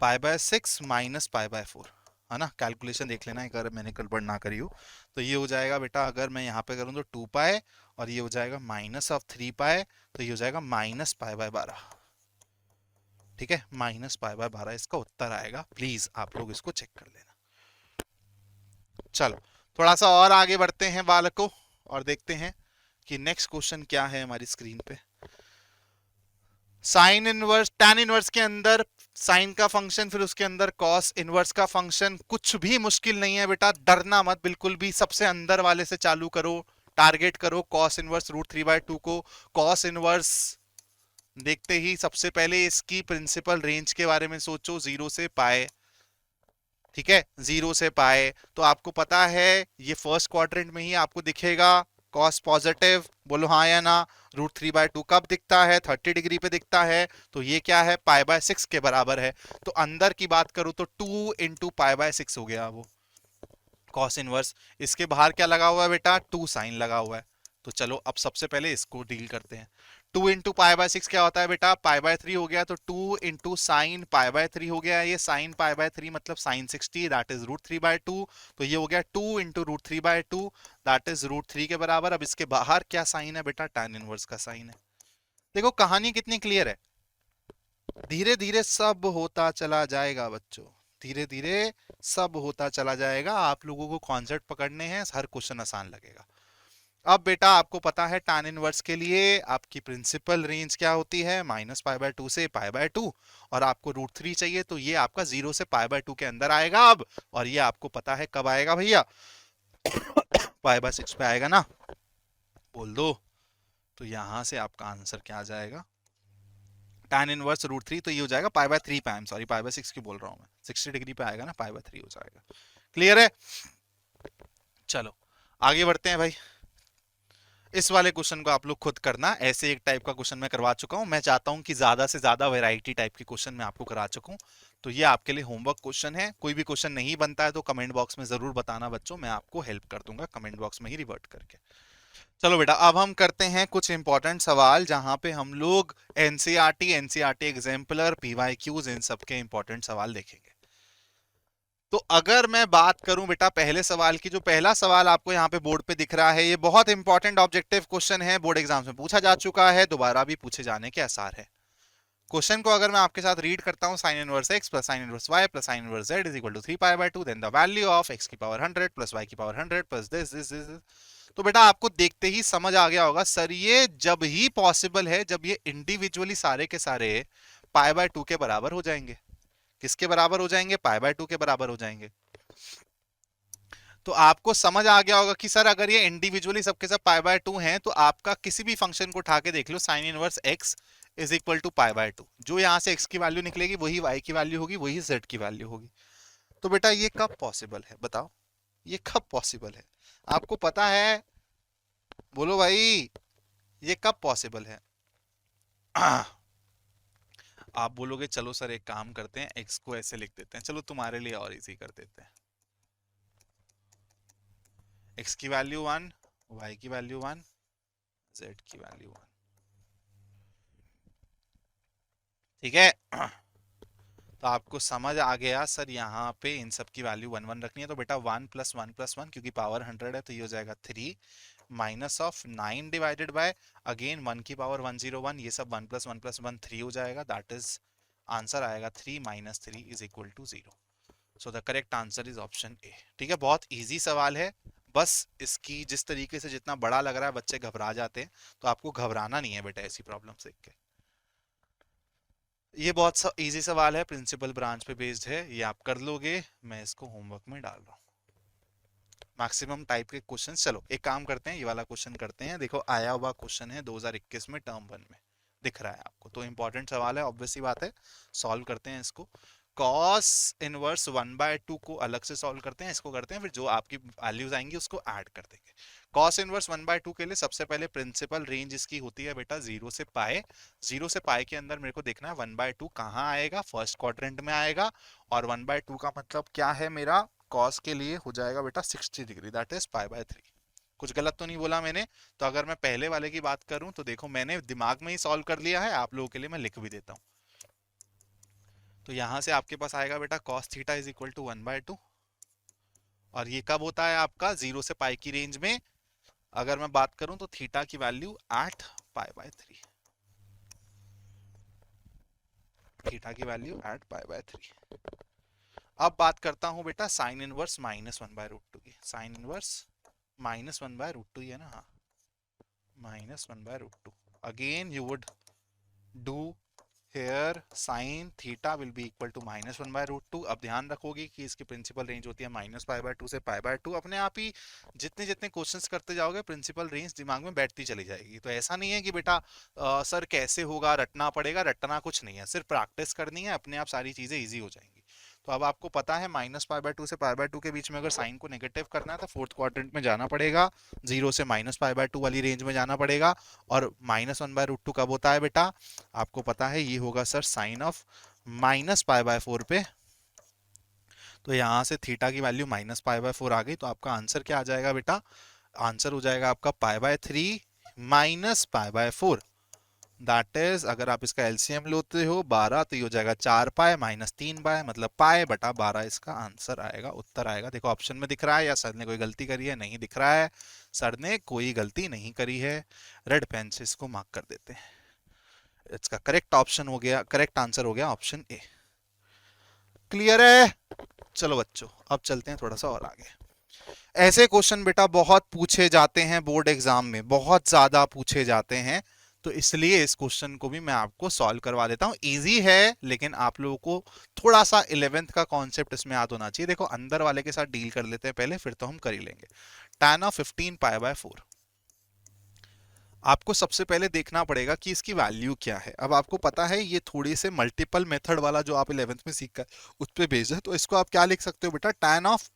π/6 -π/4, है ना। कैलकुलेशन देख लेना अगर मैंने गड़बड़ ना करी हो। तो ये हो जाएगा बेटा, अगर मैं यहाँ पे करूँ तो 2π, और ये हो जाएगा -3π, तो ये हो जाएगा -π/12। ठीक है, -π/12 इसका उत्तर आएगा। प्लीज आप लोग इसको चेक कर लेना। चलो थोड़ा सा और आगे बढ़ते हैं बालकों, और देखते हैं कि नेक्स्ट क्वेश्चन क्या है हमारी स्क्रीन पे। साइन इनवर्स, tan इनवर्स के अंदर साइन का फंक्शन, फिर उसके अंदर कॉस इनवर्स का फंक्शन। कुछ भी मुश्किल नहीं है बेटा, डरना मत बिल्कुल भी। सबसे अंदर वाले से चालू करो, टारगेट करो कॉस इनवर्स √3/2 को। कॉस इनवर्स देखते ही सबसे पहले इसकी प्रिंसिपल रेंज के बारे में सोचो, 0 से पाए। ठीक है, 0 से पाए। तो आपको पता है ये फर्स्ट क्वाड्रेंट में ही आपको दिखेगा कॉस पॉजिटिव, बोलो हाँ या ना। √3/2 कब दिखता है, 30 डिग्री पे दिखता है। तो ये क्या है, π/6 के बराबर है। तो अंदर की बात करूं तो 2 × π/6 हो गया वो कॉस इनवर्स। इसके बाहर क्या लगा हुआ है बेटा, 2 साइन लगा हुआ है। तो चलो अब सबसे पहले इसको डील करते हैं। 2 × π/6 क्या होता है बेटा, π/3 हो गया। तो 2 × sin π/3 हो गया। ये sin π/3 मतलब sin 60, दैट इज √3/2। तो ये हो गया 2 × √3/2, दैट इज √3 के बराबर। अब इसके बाहर क्या साइन है बेटा, tan इनवर्स का साइन है। देखो कहानी कितनी क्लियर है, धीरे धीरे सब होता चला जाएगा बच्चों, धीरे धीरे सब होता चला जाएगा। आप लोगों को कॉन्सेप्ट पकड़ने हैं, हर क्वेश्चन आसान लगेगा। अब बेटा आपको पता है tan इनवर्स के लिए आपकी प्रिंसिपल रेंज क्या होती है, -π/2 से π/2। और आपको √3 चाहिए, तो ये आपका 0 से π/2 के अंदर आएगा अब। और ये आपको पता है कब आएगा भैया, π/6 पे आएगा ना, बोल दो। तो यहां से आपका आंसर क्या आ जाएगा, tan इनवर्स √3। तो ये हो जाएगा π/3 पे, आई एम सॉरी π/6 की बोल रहा हूं मैं, 60 डिग्री पे आएगा ना, π/3 हो जाएगा। क्लियर है, चलो आगे बढ़ते हैं भाई। इस वाले क्वेश्चन को आप लोग खुद करना, ऐसे एक टाइप का क्वेश्चन मैं करवा चुका हूं। मैं चाहता हूं कि ज्यादा से ज्यादा वैरायटी टाइप के क्वेश्चन मैं आपको करा चुका हूं। तो ये आपके लिए होमवर्क क्वेश्चन है। कोई भी क्वेश्चन नहीं बनता है तो कमेंट बॉक्स में जरूर बताना बच्चों, मैं आपको हेल्प कर दूंगा कमेंट बॉक्स में ही रिवर्ट करके। चलो बेटा अब हम करते हैं कुछ इंपॉर्टेंट सवाल, जहां पे हम लोग एनसीईआरटी एग्जाम्पलर, पीवाईक्यूज, इन सब के इंपॉर्टेंट सवाल देखेंगे। तो अगर मैं बात करूं बेटा पहले सवाल की, जो पहला सवाल आपको यहाँ पे बोर्ड पे दिख रहा है, ये बहुत इंपॉर्टेंट ऑब्जेक्टिव क्वेश्चन है, बोर्ड एग्जाम्स में पूछा जा चुका है, दोबारा भी पूछे जाने के आसार है। क्वेश्चन को अगर मैं आपके साथ रीड करता हूं, sin inverse x plus sin inverse y plus sin inverse z is equal to 3π/2, then the value of x की पावर 100 प्लस y की पावर 100 प्लस दिस। तो बेटा आपको देखते ही समझ आ गया होगा सर, ये जब ही पॉसिबल है जब ये इंडिविजुअली सारे के सारे π/2 के बराबर हो जाएंगे। किसके बराबर हो जाएंगे, π/2 के बराबर हो जाएंगे। तो आपको समझ आ गया होगा कि सर अगर ये इंडिविजुअली सबके सब π/2 हैं, तो आपका किसी भी फंक्शन को उठा के देख लो, sine inverse x is equal to π/2। जो यहां से x की वैल्यू निकलेगी वही y की वैल्यू होगी, वही z की वैल्यू होगी। तो बेटा ये कब पॉसिबल है बताओ, ये कब पॉसिबल है, आपको पता है, बोलो भाई ये कब पॉसिबल है। आप बोलोगे चलो सर एक काम करते हैं, x को ऐसे लिख देते हैं, चलो तुम्हारे लिए और इजी कर देते हैं। x की वैल्यू 1, y की वैल्यू 1, z की वैल्यू 1। ठीक है। तो आपको समझ आ गया सर, यहाँ पे इन सब की वैल्यू 1 1 रखनी है, तो बेटा 1 + 1 + 1, क्योंकि पावर 100 है तो ये हो जाएगा 3 minus of 9 divided by again 1 की पावर 101, ये सब 1 + 1 + 1 3 हो जाएगा, दैट इज आंसर आएगा 3 - 3 is equal to 0। So the correct answer is option A. ठीक है, बहुत इजी सवाल है, बस इसकी जिस तरीके से जितना बड़ा लग रहा है बच्चे घबरा जाते हैं, तो आपको घबराना नहीं है बेटा ऐसी प्रॉब्लम देख के। ये बहुत इजी सवाल है, प्रिंसिपल ब्रांच पे बेस्ड है, ये आप कर लोगे, मैं इसको होमवर्क में डाल रहा हूँ। मैक्सिमम टाइप के क्वेश्चन, चलो एक काम करते हैं, ये वाला क्वेश्चन करते हैं। देखो आया हुआ क्वेश्चन है 2021 में टर्म 1 में, दिख रहा है आपको, तो इंपॉर्टेंट सवाल है, ऑब्वियस सी बात है, सॉल्व करते हैं इसको। कॉस इनवर्स 1/2 को अलग से सॉल्व करते हैं, इसको करते हैं, फिर जो आपकी वैल्यूज आएंगी उसको ऐड कर देंगे। कॉस इनवर्स 1/2 के लिए सबसे पहले प्रिंसिपल रेंज इसकी होती है बेटा 0 से पाए। 0 से पाए के अंदर मेरे को देखना है 1/2 कहाँ आएगा, फर्स्ट क्वाड्रेंट में आएगा, और 1/2 का मतलब क्या है मेरा, कॉस के लिए हो जाएगा बेटा 60 डिग्री, दैट इज π/3। कुछ गलत तो नहीं बोला मैंने? तो अगर मैं पहले वाले की बात करूं तो देखो मैंने दिमाग में ही सॉल्व कर लिया है, आप लोगों के लिए मैं लिख भी देता हूं। तो यहां से आपके पास आएगा बेटा cos theta is equal to 1/2, और ये कब होता है आपका 0 से पाई की रेंज में। अगर मैं बात करूं तो थीटा की वैल्यू 8 π/3, थीटा की वैल्यू 8 π/3। अब बात करता हूं बेटा साइन इनवर्स -1/√2 की, साइन इनवर्स -1/√2 है ना, हाँ, -1/√2। Again you would do here sine theta will be equal to -1/√2। अब ध्यान रखोगे कि इसकी प्रिंसिपल रेंज होती है -π/2 से π/2। अपने आप ही जितने जितने क्वेश्चंस करते जाओगे प्रिंसिपल रेंज दिमाग में बैठती चली जाएगी। तो ऐसा नहीं है कि बेटा सर कैसे होगा, रटना पड़ेगा, रटना कुछ नहीं है, सिर्फ प्रैक्टिस करनी है, अपने आप सारी चीजें ईजी हो जाएंगी। तो अब आपको पता है -π/2 से π/2 के बीच में अगर साइन को नेगेटिव करना है तो फोर्थ क्वाड्रेंट में जाना पड़ेगा, 0 से -π/2 वाली रेंज में जाना पड़ेगा। और -1/√2 कब होता है बेटा, आपको पता है ये होगा सर साइन ऑफ -π/4 पे। तो यहां से थीटा की वैल्यू -π/4 आ गई, तो आपका आंसर क्या आ जाएगा बेटा, आंसर हो जाएगा आपका π/3 -π/4, दैट इज अगर आप इसका एलसीएम लेते हो 12 तो ये हो जाएगा 4 पाए -3 पाए, मतलब पाए बटा 12 इसका आंसर आएगा, उत्तर आएगा। देखो ऑप्शन में दिख रहा है या सर ने कोई गलती करी है, नहीं दिख रहा है, सर ने कोई गलती नहीं करी है, रेड पेन से इसको मार्क कर देते हैं। इसका करेक्ट ऑप्शन हो गया, करेक्ट आंसर हो गया ऑप्शन ए। क्लियर है? चलो बच्चों अब चलते हैं थोड़ा सा और आगे। ऐसे क्वेश्चन बेटा बहुत पूछे जाते हैं बोर्ड एग्जाम में, बहुत ज्यादा पूछे जाते हैं, तो इसलिए इस क्वेश्चन को भी मैं आपको सॉल्व करवा देता हूं। इजी है लेकिन आप लोगों को थोड़ा सा 11th का कॉन्सेप्ट इसमें याद होना चाहिए। देखो अंदर वाले के साथ डील कर लेते हैं पहले, फिर तो हम कर ही लेंगे। tan ऑफ 15π/4, आपको सबसे पहले देखना पड़ेगा कि इसकी वैल्यू क्या है। अब आपको पता है ये थोड़ी से मल्टीपल मेथड वाला जो आप 11th में सीखा है उस पर बेस्ड है, तो इसको आप क्या लिख सकते हो बेटा, tan ऑफ,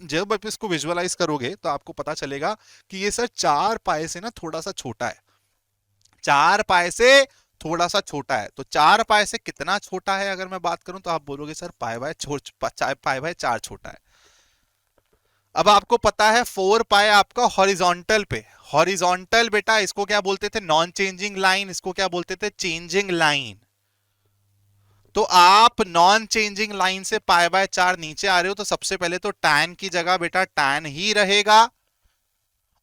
जब आप इसको विजुअलाइज करोगे तो आपको पता चलेगा कि ये सर 4 पाए से ना थोड़ा सा छोटा है, 4 पाए से थोड़ा सा छोटा है। तो 4 पाए से कितना छोटा है अगर मैं बात करूं तो आप बोलोगे सर पाए/4 छोटा है। अब आपको पता है 4 पाए आपका हॉरिजॉन्टल पे, हॉरिजॉन्टल बेटा इसको क्या बोलते थे, नॉन चेंजिंग लाइन, इसको क्या बोलते थे, चेंजिंग लाइन। तो आप नॉन चेंजिंग लाइन से π/4 नीचे आ रहे हो तो सबसे पहले तो tan की जगह बेटा tan ही रहेगा।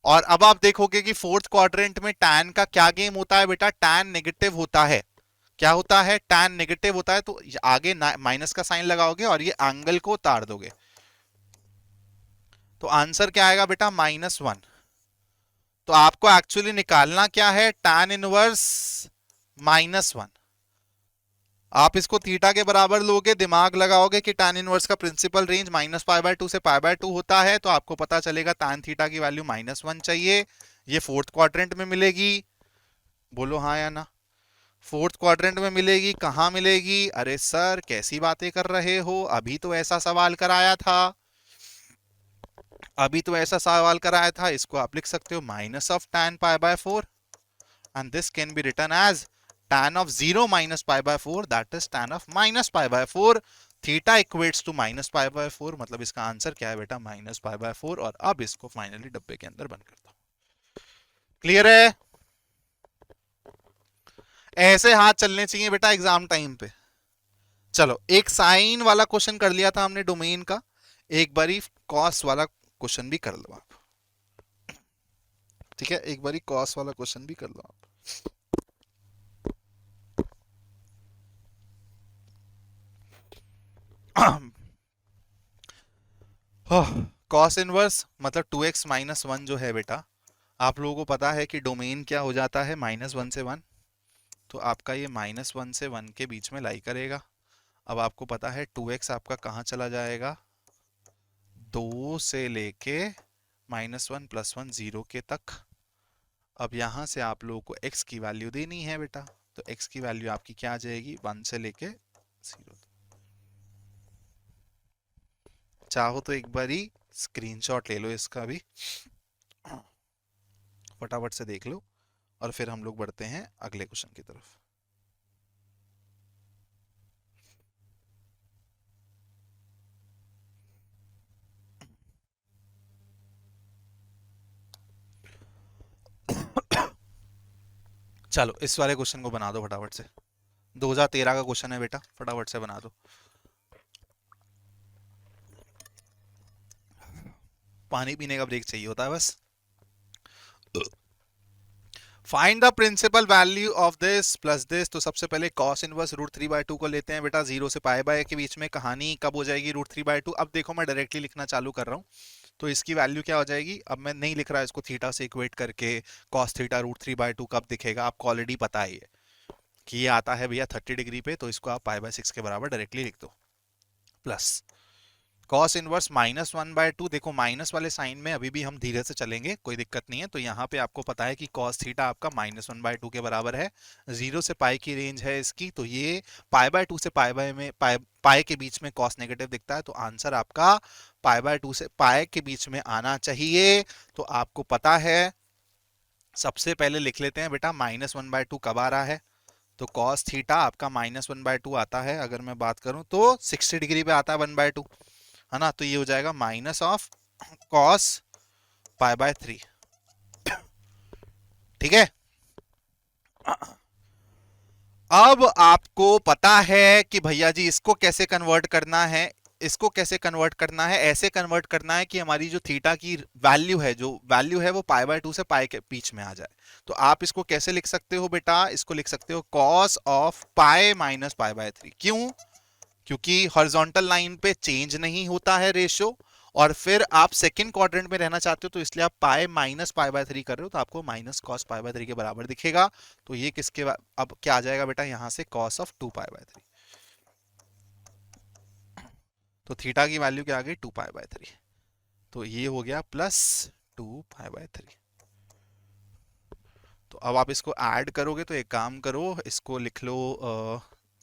और अब आप देखोगे कि फोर्थ क्वाड्रेंट में tan का क्या गेम होता है बेटा, tan नेगेटिव होता है। क्या होता है, tan नेगेटिव होता है, तो आगे माइनस का साइन लगाओगे और ये एंगल को उतार दोगे, तो आंसर क्या आएगा बेटा, -1। तो आपको एक्चुअली निकालना क्या है, tan इनवर्स -1। आप इसको थीटा के बराबर लोगे, दिमाग लगाओगे कि tan इनवर्स का प्रिंसिपल रेंज -π/2 से π/2 होता है, तो आपको पता चलेगा tan थीटा की वैल्यू -1 चाहिए, ये फोर्थ क्वाड्रेंट में मिलेगी, बोलो हाँ या ना। फोर्थ क्वाड्रेंट में मिलेगी, कहां मिलेगी, अरे सर कैसी बातें कर रहे हो, अभी तो ऐसा सवाल कराया था, अभी तो ऐसा सवाल कराया था। इसको आप लिख सकते हो -tan π/4 and this can be written as tan of 0 - π/4, that is tan of -π/4। Theta equates to -π/4, मतलब इसका आंसर क्या है बेटा, -π/4। और अब इसको फाइनली डब्बे के अंदर बंद करता हूं। क्लियर है? ऐसे हाथ चलने चाहिए बेटा एग्जाम टाइम पे। चलो एक साइन वाला क्वेश्चन कर लिया था हमने डोमेन का, एक बारी कॉस वाला क्वेश्चन भी कर लो आप। ठीक है, एक बारी कॉस वाला क्वेश्चन भी कर लो आप। कॉस इनवर्स मतलब 2x माइनस वन जो है बेटा, आप लोगों को पता है कि डोमेन क्या हो जाता है -1 से 1। तो आपका ये -1 से 1 के बीच में लाई करेगा। अब आपको पता है 2x आपका कहाँ चला जाएगा, 2 से लेके -1 +1 0 के तक। अब यहाँ से आप लोगों को x की वैल्यू देनी है बेटा, तो x की वैल्यू आपकी क्या आ जाएगी, 1 से लेके 0। चाहो तो एक बारी स्क्रीनशॉट ले लो इसका भी, फटाफट से देख लो, और फिर हम लोग बढ़ते हैं अगले क्वेश्चन की तरफ। चलो इस वाले क्वेश्चन को बना दो फटाफट से, 2013 का क्वेश्चन है बेटा, फटाफट से बना दो। पानी पीने का ब्रेक चाहिए होता है बस। Find the principal value of this plus this. तो सबसे पहले कॉस इनवर्स √3/2 को लेते हैं बेटा, 0 से पाई बाय के बीच में। कहानी कब हो जाएगी √3/2, अब देखो मैं डायरेक्टली लिखना चालू कर रहा हूँ। तो इसकी वैल्यू क्या हो जाएगी, अब मैं नहीं लिख रहा इसको थीटा से इक्वेट करके, कॉस थीटा √3/2 कब दिखेगा आपको ऑलरेडी पता है ये कि ये आता है भैया 30 डिग्री पे, तो इसको आप π/6 के बराबर डायरेक्टली लिख दो। प्लस कॉस इनवर्स -1/2, देखो माइनस वाले साइन में अभी भी हम धीरे से चलेंगे, कोई दिक्कत नहीं है। तो यहाँ पे आपको पता है कि कॉस थीटा आपका -1/2 के बराबर है, 0 से पाई की रेंज है इसकी, तो ये π/2 से पाई में पाई के बीच में कॉस नेगेटिव दिखता है, तो आंसर आपका π/2 से पाई के बीच में आना चाहिए। तो आपको पता है, सबसे पहले लिख लेते हैं बेटा -1/2 कब आ रहा है, तो कॉस थीटा आपका -1/2 आता है, अगर मैं बात करूं तो 60 डिग्री पे आता है 1/2, है ना। तो ये हो जाएगा माइनस ऑफ कॉस π/3। ठीक है, अब आपको पता है कि भैया जी इसको कैसे कन्वर्ट करना है, इसको कैसे कन्वर्ट करना है, ऐसे कन्वर्ट करना है कि हमारी जो थीटा की वैल्यू है, जो वैल्यू है वो π/2 से पाई के बीच में आ जाए। तो आप इसको कैसे लिख सकते हो बेटा, इसको लिख सकते हो कॉस ऑफ पाई माइनस π/3। क्यों, क्योंकि हॉरिजॉन्टल लाइन पे चेंज नहीं होता है रेशियो, और फिर आप सेकंड क्वाड्रेंट में रहना चाहते हो, तो इसलिए आप पाई माइनस π/3 कर रहे हो, तो आपको माइनस कॉस π/3 के बराबर दिखेगा। तो ये किसके अब क्या आ जाएगा बेटा, यहां से कॉस ऑफ 2π/3। तो थीटा की वैल्यू क्या आ गई, 2π/3। तो ये हो गया प्लस 2π/3। तो अब आप इसको ऐड करोगे, तो एक काम करो, इसको लिख लो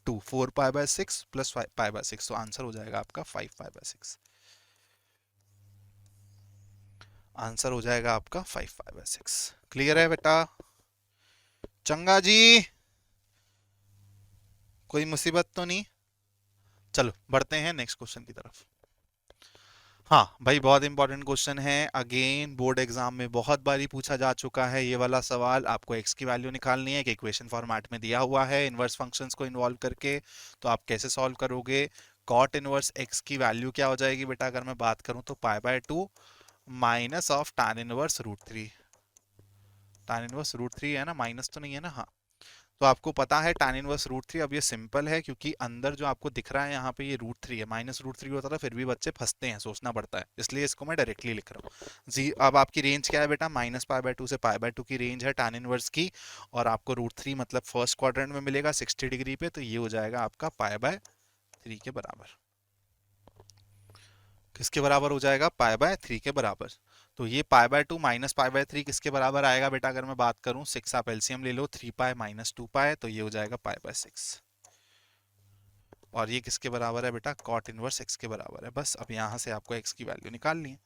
4π/6 प्लस π/6, तो आंसर हो जाएगा आपका 5π/6। आंसर हो जाएगा आपका 5π/6। क्लियर है बेटा, चंगा जी, कोई मुसीबत तो नहीं। चलो बढ़ते हैं नेक्स्ट क्वेश्चन की तरफ। हाँ भाई, बहुत इंपॉर्टेंट क्वेश्चन है, अगेन बोर्ड एग्जाम में बहुत बारी पूछा जा चुका है ये वाला सवाल। आपको x की वैल्यू निकालनी है, कि इक्वेशन फॉर्मेट में दिया हुआ है इनवर्स फंक्शंस को इन्वॉल्व करके। तो आप कैसे सॉल्व करोगे, कॉट इनवर्स x की वैल्यू क्या हो जाएगी बेटा, अगर मैं बात करूं तो π/2 minus of tan inverse √3। tan inverse √3 है ना, माइनस तो नहीं है ना, हाँ। तो आपको पता है tan इनवर्स √3, अब ये सिंपल है क्योंकि अंदर जो आपको दिख रहा है यहाँ पे ये √3 है, -√3 होता था फिर भी बच्चे फंसते हैं, सोचना पड़ता है, इसलिए इसको मैं डायरेक्टली लिख रहा हूँ जी। अब आपकी रेंज क्या है बेटा, -π/2 से π/2 की रेंज है tan इनवर्स की, और आपको √3 मतलब फर्स्ट क्वाड्रेंट में मिलेगा 60 डिग्री पे, तो ये हो जाएगा आपका π/3 के बराबर। किसके बराबर हो जाएगा, π/3 के बराबर। तो ये π/2 माइनस π/3 किसके बराबर आएगा बेटा, अगर मैं बात करूं 6, आप एलसीएम ले लो, 3π माइनस 2π, तो ये हो जाएगा π/6। और ये किसके बराबर है बेटा, कॉट इनवर्स x के बराबर है। बस अब यहां से आपको x की वैल्यू निकालनी है।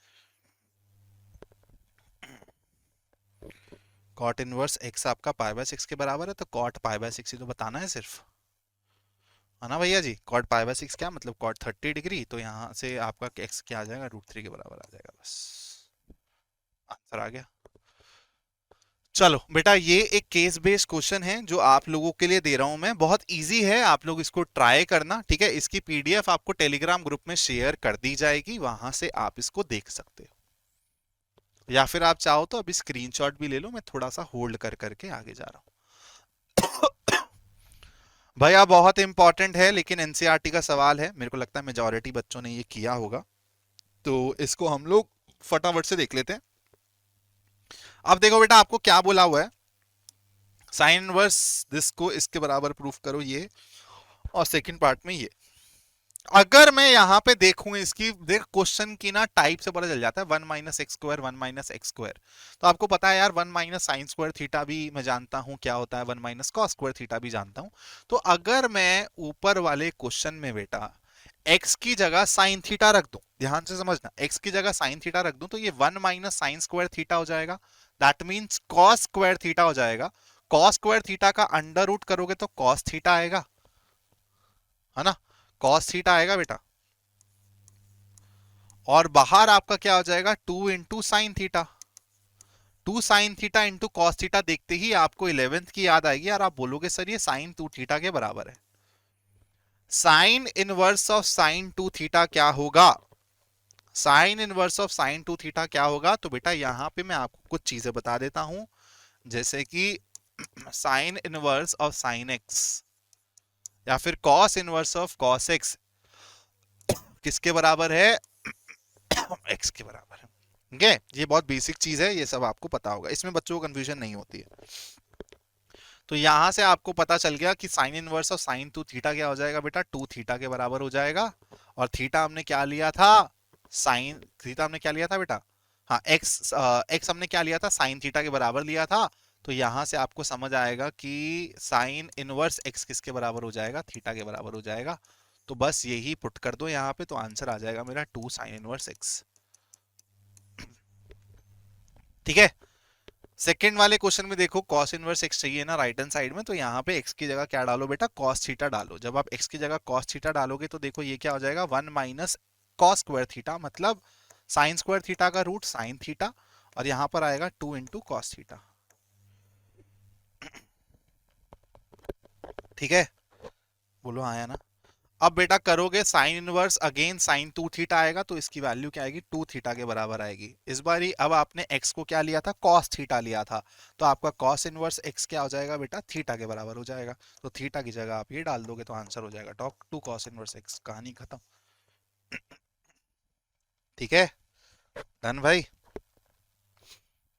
कॉट इनवर्स x आपका π/6 के बराबर है, तो कॉट π/6 ही तो बताना है सिर्फ, है ना भैया जी। कॉट π/6 क्या मतलब कॉट 30 डिग्री, तो यहाँ से आपका x क्या आ जाएगा, √3 के बराबर आ जाएगा, बस आंसर आ गया। चलो बेटा, ये एक केस बेस्ड क्वेश्चन है जो आप लोगों के लिए दे रहा हूं मैं, बहुत इजी है, आप लोग इसको ट्राई करना, ठीक है। इसकी पीडीएफ आपको टेलीग्राम ग्रुप में शेयर कर दी जाएगी, वहां से आप इसको देख सकते हो, या फिर आप चाहो तो अभी स्क्रीनशॉट भी ले लो, मैं थोड़ा सा होल्ड कर करके आगे जा रहा हूं। भैया बहुत इंपॉर्टेंट है, लेकिन एनसीईआरटी का सवाल है, मेरे को लगता है मेजॉरिटी बच्चों ने ये किया होगा, तो इसको हम लोग फटाफट से देख लेते हैं। अब देखो बेटा, आपको क्या बोला हुआ है, साइन इनवर्स दिस को इसके बराबर प्रूफ करो ये, और सेकंड पार्ट में ये। अगर मैं यहां पे देखूं इसकी, देख क्वेश्चन की ना टाइप से पता चल जाता है, one minus x square, one minus x square, तो आपको पता है यार, one minus sine square theta भी मैं जानता हूं क्या होता है, one minus cos square theta भी जानता हूं। तो अगर मैं ऊपर वाले क्वेश्चन में बेटा x की जगह साइन थीटा रख दूं, ध्यान से समझना, x की जगह साइन थीटा रख दूं, तो ये one minus sine square theta हो जाएगा, that means cos square theta हो जाएगा। कॉस स्क्वायर थीटा का अंडर रूट करोगे तो कॉस थीटा आएगा, है ना, कॉस थीटा आएगा बेटा, और बाहर आपका क्या हो जाएगा, two into sine theta, two sine theta into cos theta, देखते ही आपको 11th की याद आएगी, और आप बोलोगे सर ये साइन टू थीटा के बराबर है। Sine inverse of sine to theta क्या होगा, sine inverse of sine to theta क्या होगा, तो बेटा यहां पे मैं आपको कुछ चीजें बता देता हूं, जैसे कि sine inverse of sine x या फिर cos inverse of cos x किसके बराबर है, एक्स के बराबर है, ठीक है। ये बहुत बेसिक चीज है, ये सब आपको पता होगा, इसमें बच्चों को कंफ्यूजन नहीं होती है। तो यहां से आपको पता चल गया कि sine inverse of sine to theta क्या हो जाएगा बेटा, टू थीटा के बराबर हो जाएगा, और थीटा हमने क्या लिया था, साइन थीटा हमने क्या लिया था बेटा, हाँ एक्स, एक्स हमने क्या लिया था, साइन थीटा के बराबर लिया था। तो यहां से आपको समझ आएगा कि साइन इनवर्स एक्स किसके बराबर हो जाएगा, थीटा के बराबर हो जाएगा। तो बस यही पुट कर दो यहाँ पे, तो आंसर आ जाएगा मेरा टू साइन इनवर्स एक्स, ठीक है। सेकंड वाले क्वेश्चन में देखो, cos इनवर्स x चाहिए ना राइट हैंड साइड में, तो यहाँ पे x की जगह क्या डालो बेटा, cos थीटा डालो। जब आप x की जगह cos थीटा डालोगे तो देखो ये क्या हो जाएगा, one minus cos square theta, मतलब साइन स्क्वायर थीटा का रूट साइन थीटा, और यहाँ पर आएगा टू इंटू कॉस थीटा, ठीक है, बोलो आया ना। अब बेटा करोगे sine inverse again sine to theta आएगा, तो इसकी वैल्यू क्या आएगी, टू थीटा के बराबर आएगी। इस बारी अब आपने x को क्या लिया था, cos थीटा लिया था, तो आपका cos इनवर्स x क्या हो जाएगा बेटा, थीटा के बराबर हो जाएगा। तो थीटा की जगह आप ये डाल दोगे तो आंसर हो जाएगा top two cos inverse x, कहानी खत्म, ठीक है, डन भाई।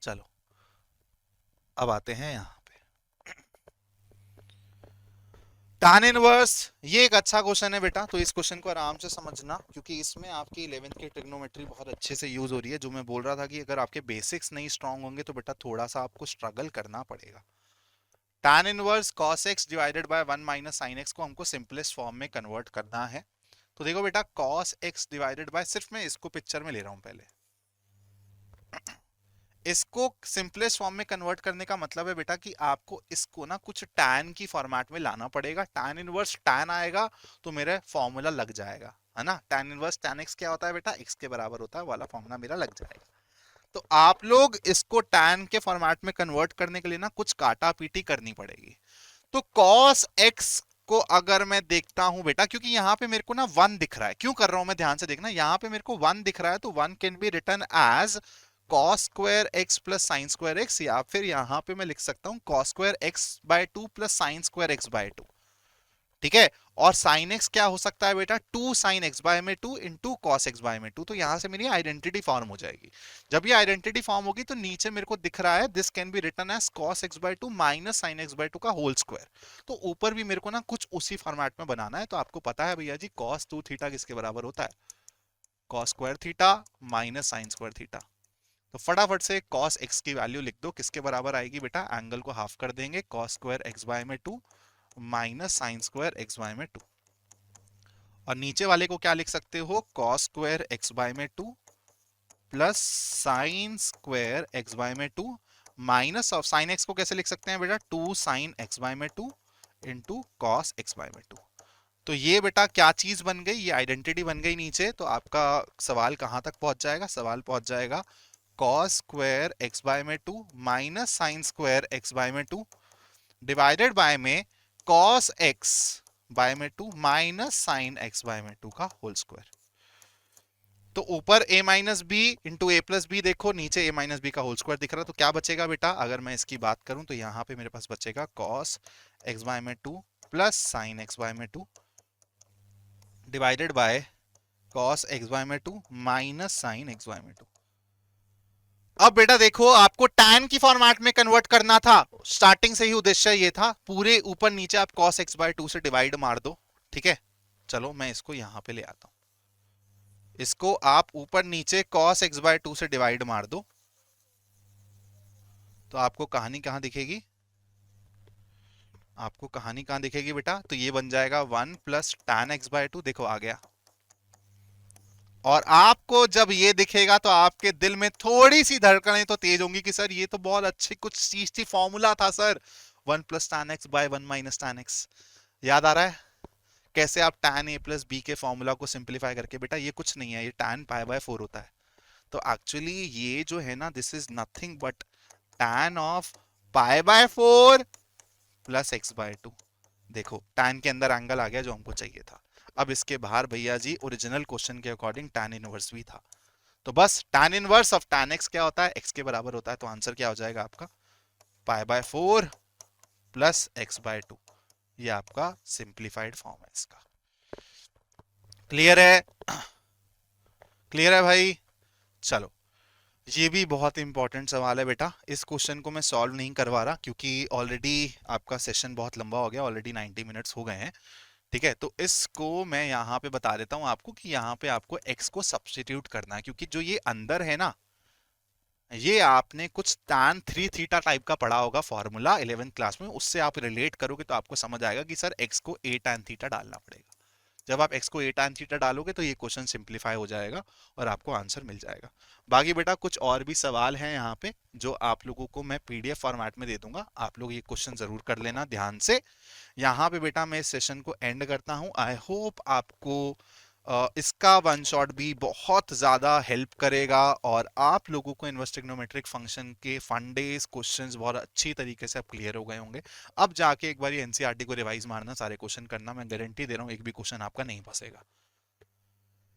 चलो अब आते हैं यहाँ, tan इनवर्स, ये एक अच्छा क्वेश्चन है बेटा, तो इस क्वेश्चन को आराम से समझना, क्योंकि इसमें आपकी 11th की ट्रिग्नोमेट्री बहुत अच्छे से यूज हो रही है। जो मैं बोल रहा था कि अगर आपके बेसिक्स नहीं स्ट्रांग होंगे तो बेटा थोड़ा सा आपको स्ट्रगल करना पड़ेगा। tan inverse cos x divided by 1 minus sin x को हमको सिंपलेस्ट फॉर्म में कन्वर्ट करना है। तो देखो बेटा, cos x डिवाइडेड बाय, सिर्फ मैं इसको पिक्चर में ले रहा हूं पहले, इसको सिंपलेस्ट फॉर्म में कन्वर्ट करने का मतलब है बेटा कि आपको इसको ना कुछ tan की फॉर्मेट में लाना पड़ेगा, tan इनवर्स tan आएगा तो मेरा फॉर्मूला लग जाएगा, है ना, tan इनवर्स tan x क्या होता है बेटा, x के बराबर होता है, वाला फॉर्मूला मेरा लग जाएगा। तो आप लोग इसको tan के फॉर्मेट में कन्वर्ट करने के लिए ना कुछ काटा पीटी करनी पड़ेगी। तो cos x को अगर मैं देखता हूं बेटा, क्योंकि यहां पे मेरे को ना वन दिख रहा है, क्यों कर रहा हूं मैं, ध्यान से देखना, यहां पे मेरे को वन दिख रहा है, तो one can be written as cos square x plus sine square x, या फिर यहां पे मैं लिख सकता हूं cos square x by to plus sine square x by to, ठीक है। और साइन x क्या हो सकता है बेटा, टू साइन एक्स बाय में two into cos x by में टू, तो यहां से मेरी आइडेंटिटी फॉर्म हो जाएगी। जब ये आइडेंटिटी फॉर्म होगी तो नीचे मेरे को दिख रहा है, this can be written as cos x by two minus sine x by two का होल स्क्वायर। तो ऊपर भी मेरे को ना कुछ उसी फॉर्मेट में बनाना है। तो आपको पता है भैया जी, cos टू थीटा किसके बराबर होता है, cos square theta minus sine square theta. तो फटाफट से cos x की वैल्यू लिख दो, किसके बराबर आएगी बेटा, एंगल को हाफ कर देंगे, cos स्क्वायर x बाय में two minus sine square x by में टू, और नीचे वाले को क्या लिख सकते हो, cos स्क्वायर x बाय में two plus sine square x by में two minus of sine x को कैसे लिख सकते हैं बेटा, टू साइन x बाय में two into cos x by में टू। तो ये बेटा क्या चीज बन गई, ये आइडेंटिटी बन गई नीचे। तो आपका सवाल कहां तक पहुंच जाएगा, सवाल पहुंच जाएगा कॉस स्क्वायर एक्स बाय में 2 minus sine square x by में 2 डिवाइडेड बाय में कॉस एक्स बाय में 2 माइनस साइन एक्स बाय में 2 का होल स्क्वायर। तो ऊपर a minus B into A plus B, देखो नीचे a माइनस बी का होल स्क्वायर दिख रहा है। तो क्या बचेगा बेटा, अगर मैं इसकी बात करूं तो यहां पे मेरे पास बचेगा कॉस एक्स बाय में 2 प्लस साइन एक्स बाय में 2 divided by cos x by में 2 माइनस साइन एक्स बाय में 2। अब बेटा देखो, आपको tan की फॉर्मेट में कन्वर्ट करना था, स्टार्टिंग से ही उद्देश्य ये था। पूरे ऊपर नीचे आप cos x बाय 2 से डिवाइड मार दो, ठीक है। चलो मैं इसको यहां पे ले आता हूं, इसको आप ऊपर नीचे cos x बाय 2 से डिवाइड मार दो, तो आपको कहानी कहां दिखेगी, आपको कहानी कहां दिखेगी बेटा, तो ये बन जाएगा 1 प्लस tan x बाय 2, देखो आ गया। और आपको जब ये दिखेगा तो आपके दिल में थोड़ी सी धड़कनें तो तेज होंगी कि सर ये तो बहुत अच्छी कुछ चीज थी, फॉर्मूला था sir, 1 plus tan x by 1 minus tan x। याद आ रहा है कैसे आप tan a प्लस b के फॉर्मूला को सिंप्लीफाई करके, बेटा ये कुछ नहीं है, ये tan पाई बाय 4 होता है। तो एक्चुअली ये जो है ना, this is nothing but tan of pi by 4 plus x by 2। देखो tan के अंदर एंगल आ गया जो हमको चाहिए था। अब इसके बाहर भैया जी ओरिजिनल क्वेश्चन के अकॉर्डिंग tan इनवर्स भी था, तो बस tan inverse of tan x क्या होता है, x के बराबर होता है। तो आंसर क्या हो जाएगा आपका, pi by 4 plus x by 2। ये आपका सिंप्लीफाइड फॉर्म है इसका। क्लियर है, क्लियर है भाई। चलो ये भी बहुत इंपॉर्टेंट सवाल है बेटा, इस क्वेश्चन को मैं सॉल्व नहीं करवा रहा क्योंकि ऑलरेडी आपका सेशन बहुत लंबा हो गया, ऑलरेडी 90 मिनट्स हो गए हैं, ठीक है। तो इसको मैं यहाँ पे बता देता हूँ आपको कि यहाँ पे आपको x को सब्स्टिट्यूट करना है, क्योंकि जो ये अंदर है ना, ये आपने कुछ tan 3 थीटा टाइप का पढ़ा होगा फॉर्मूला 11th क्लास में, उससे आप रिलेट करोगे तो आपको समझ आएगा कि सर x को a tan थीटा डालना पड़ेगा। जब आप x को a tan थीटा डालोगे तो ये क्वेश्चन सिंप्लीफाई हो जाएगा और आपको आंसर मिल जाएगा। बाकी बेटा कुछ और भी सवाल हैं यहाँ पे जो आप लोगों को मैं पीडीएफ फॉर्मेट में दे दूंगा, आप लोग ये क्वेश्चन जरूर कर लेना ध्यान से। यहाँ पे बेटा मैं इस सेशन को एंड करता हूँ। आई होप आपको इसका वन शॉट भी बहुत ज़्यादा हेल्प करेगा और आप लोगों को इनवर्स ट्रिग्नोमेट्रिक फंक्शन के फंडेज क्वेश्चंस बहुत अच्छी तरीके से अब क्लियर हो गए होंगे। अब जाके एक बार एनसीईआरटी को रिवाइज मारना, सारे क्वेश्चन करना, मैं गारंटी दे रहा हूँ एक भी क्वेश्चन आपका नहीं फंसेगा।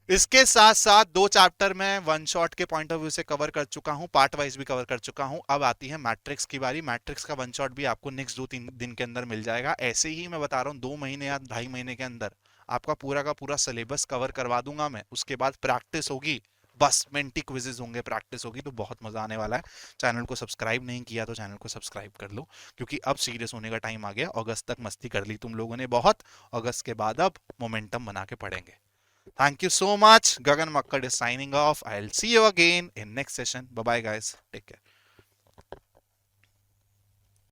इसके साथ साथ 2 चैप्टर में वन शॉट के पॉइंट ऑफ व्यू से कवर कर चुका हूं, पार्ट वाइज भी कवर कर चुका हूं। अब आती है मैट्रिक्स की बारी। मैट्रिक्स का वन शॉट भी आपको नेक्स्ट 2-3 दिन के अंदर मिल जाएगा। ऐसे ही मैं बता रहा हूं 2 महीने या 2.5 महीने के अंदर आपका पूरा का पूरा सिलेबस कवर करवा दूंगा मैं। उसके बाद प्रैक्टिस होगी, बस मेंटी क्विजेज होंगे, प्रैक्टिस होगी, तो बहुत मजा आने वाला है। चैनल को सब्सक्राइब नहीं किया तो चैनल को सब्सक्राइब कर लो, क्योंकि अब सीरियस होने का टाइम आ गया। अगस्त तक मस्ती कर ली तुम लोगों ने बहुत, अगस्त के बाद अब मोमेंटम बना के पढ़ेंगे। Thank you so much. Gagan Makkad is signing off. I'll see you again in next session. Bye bye guys. Take care.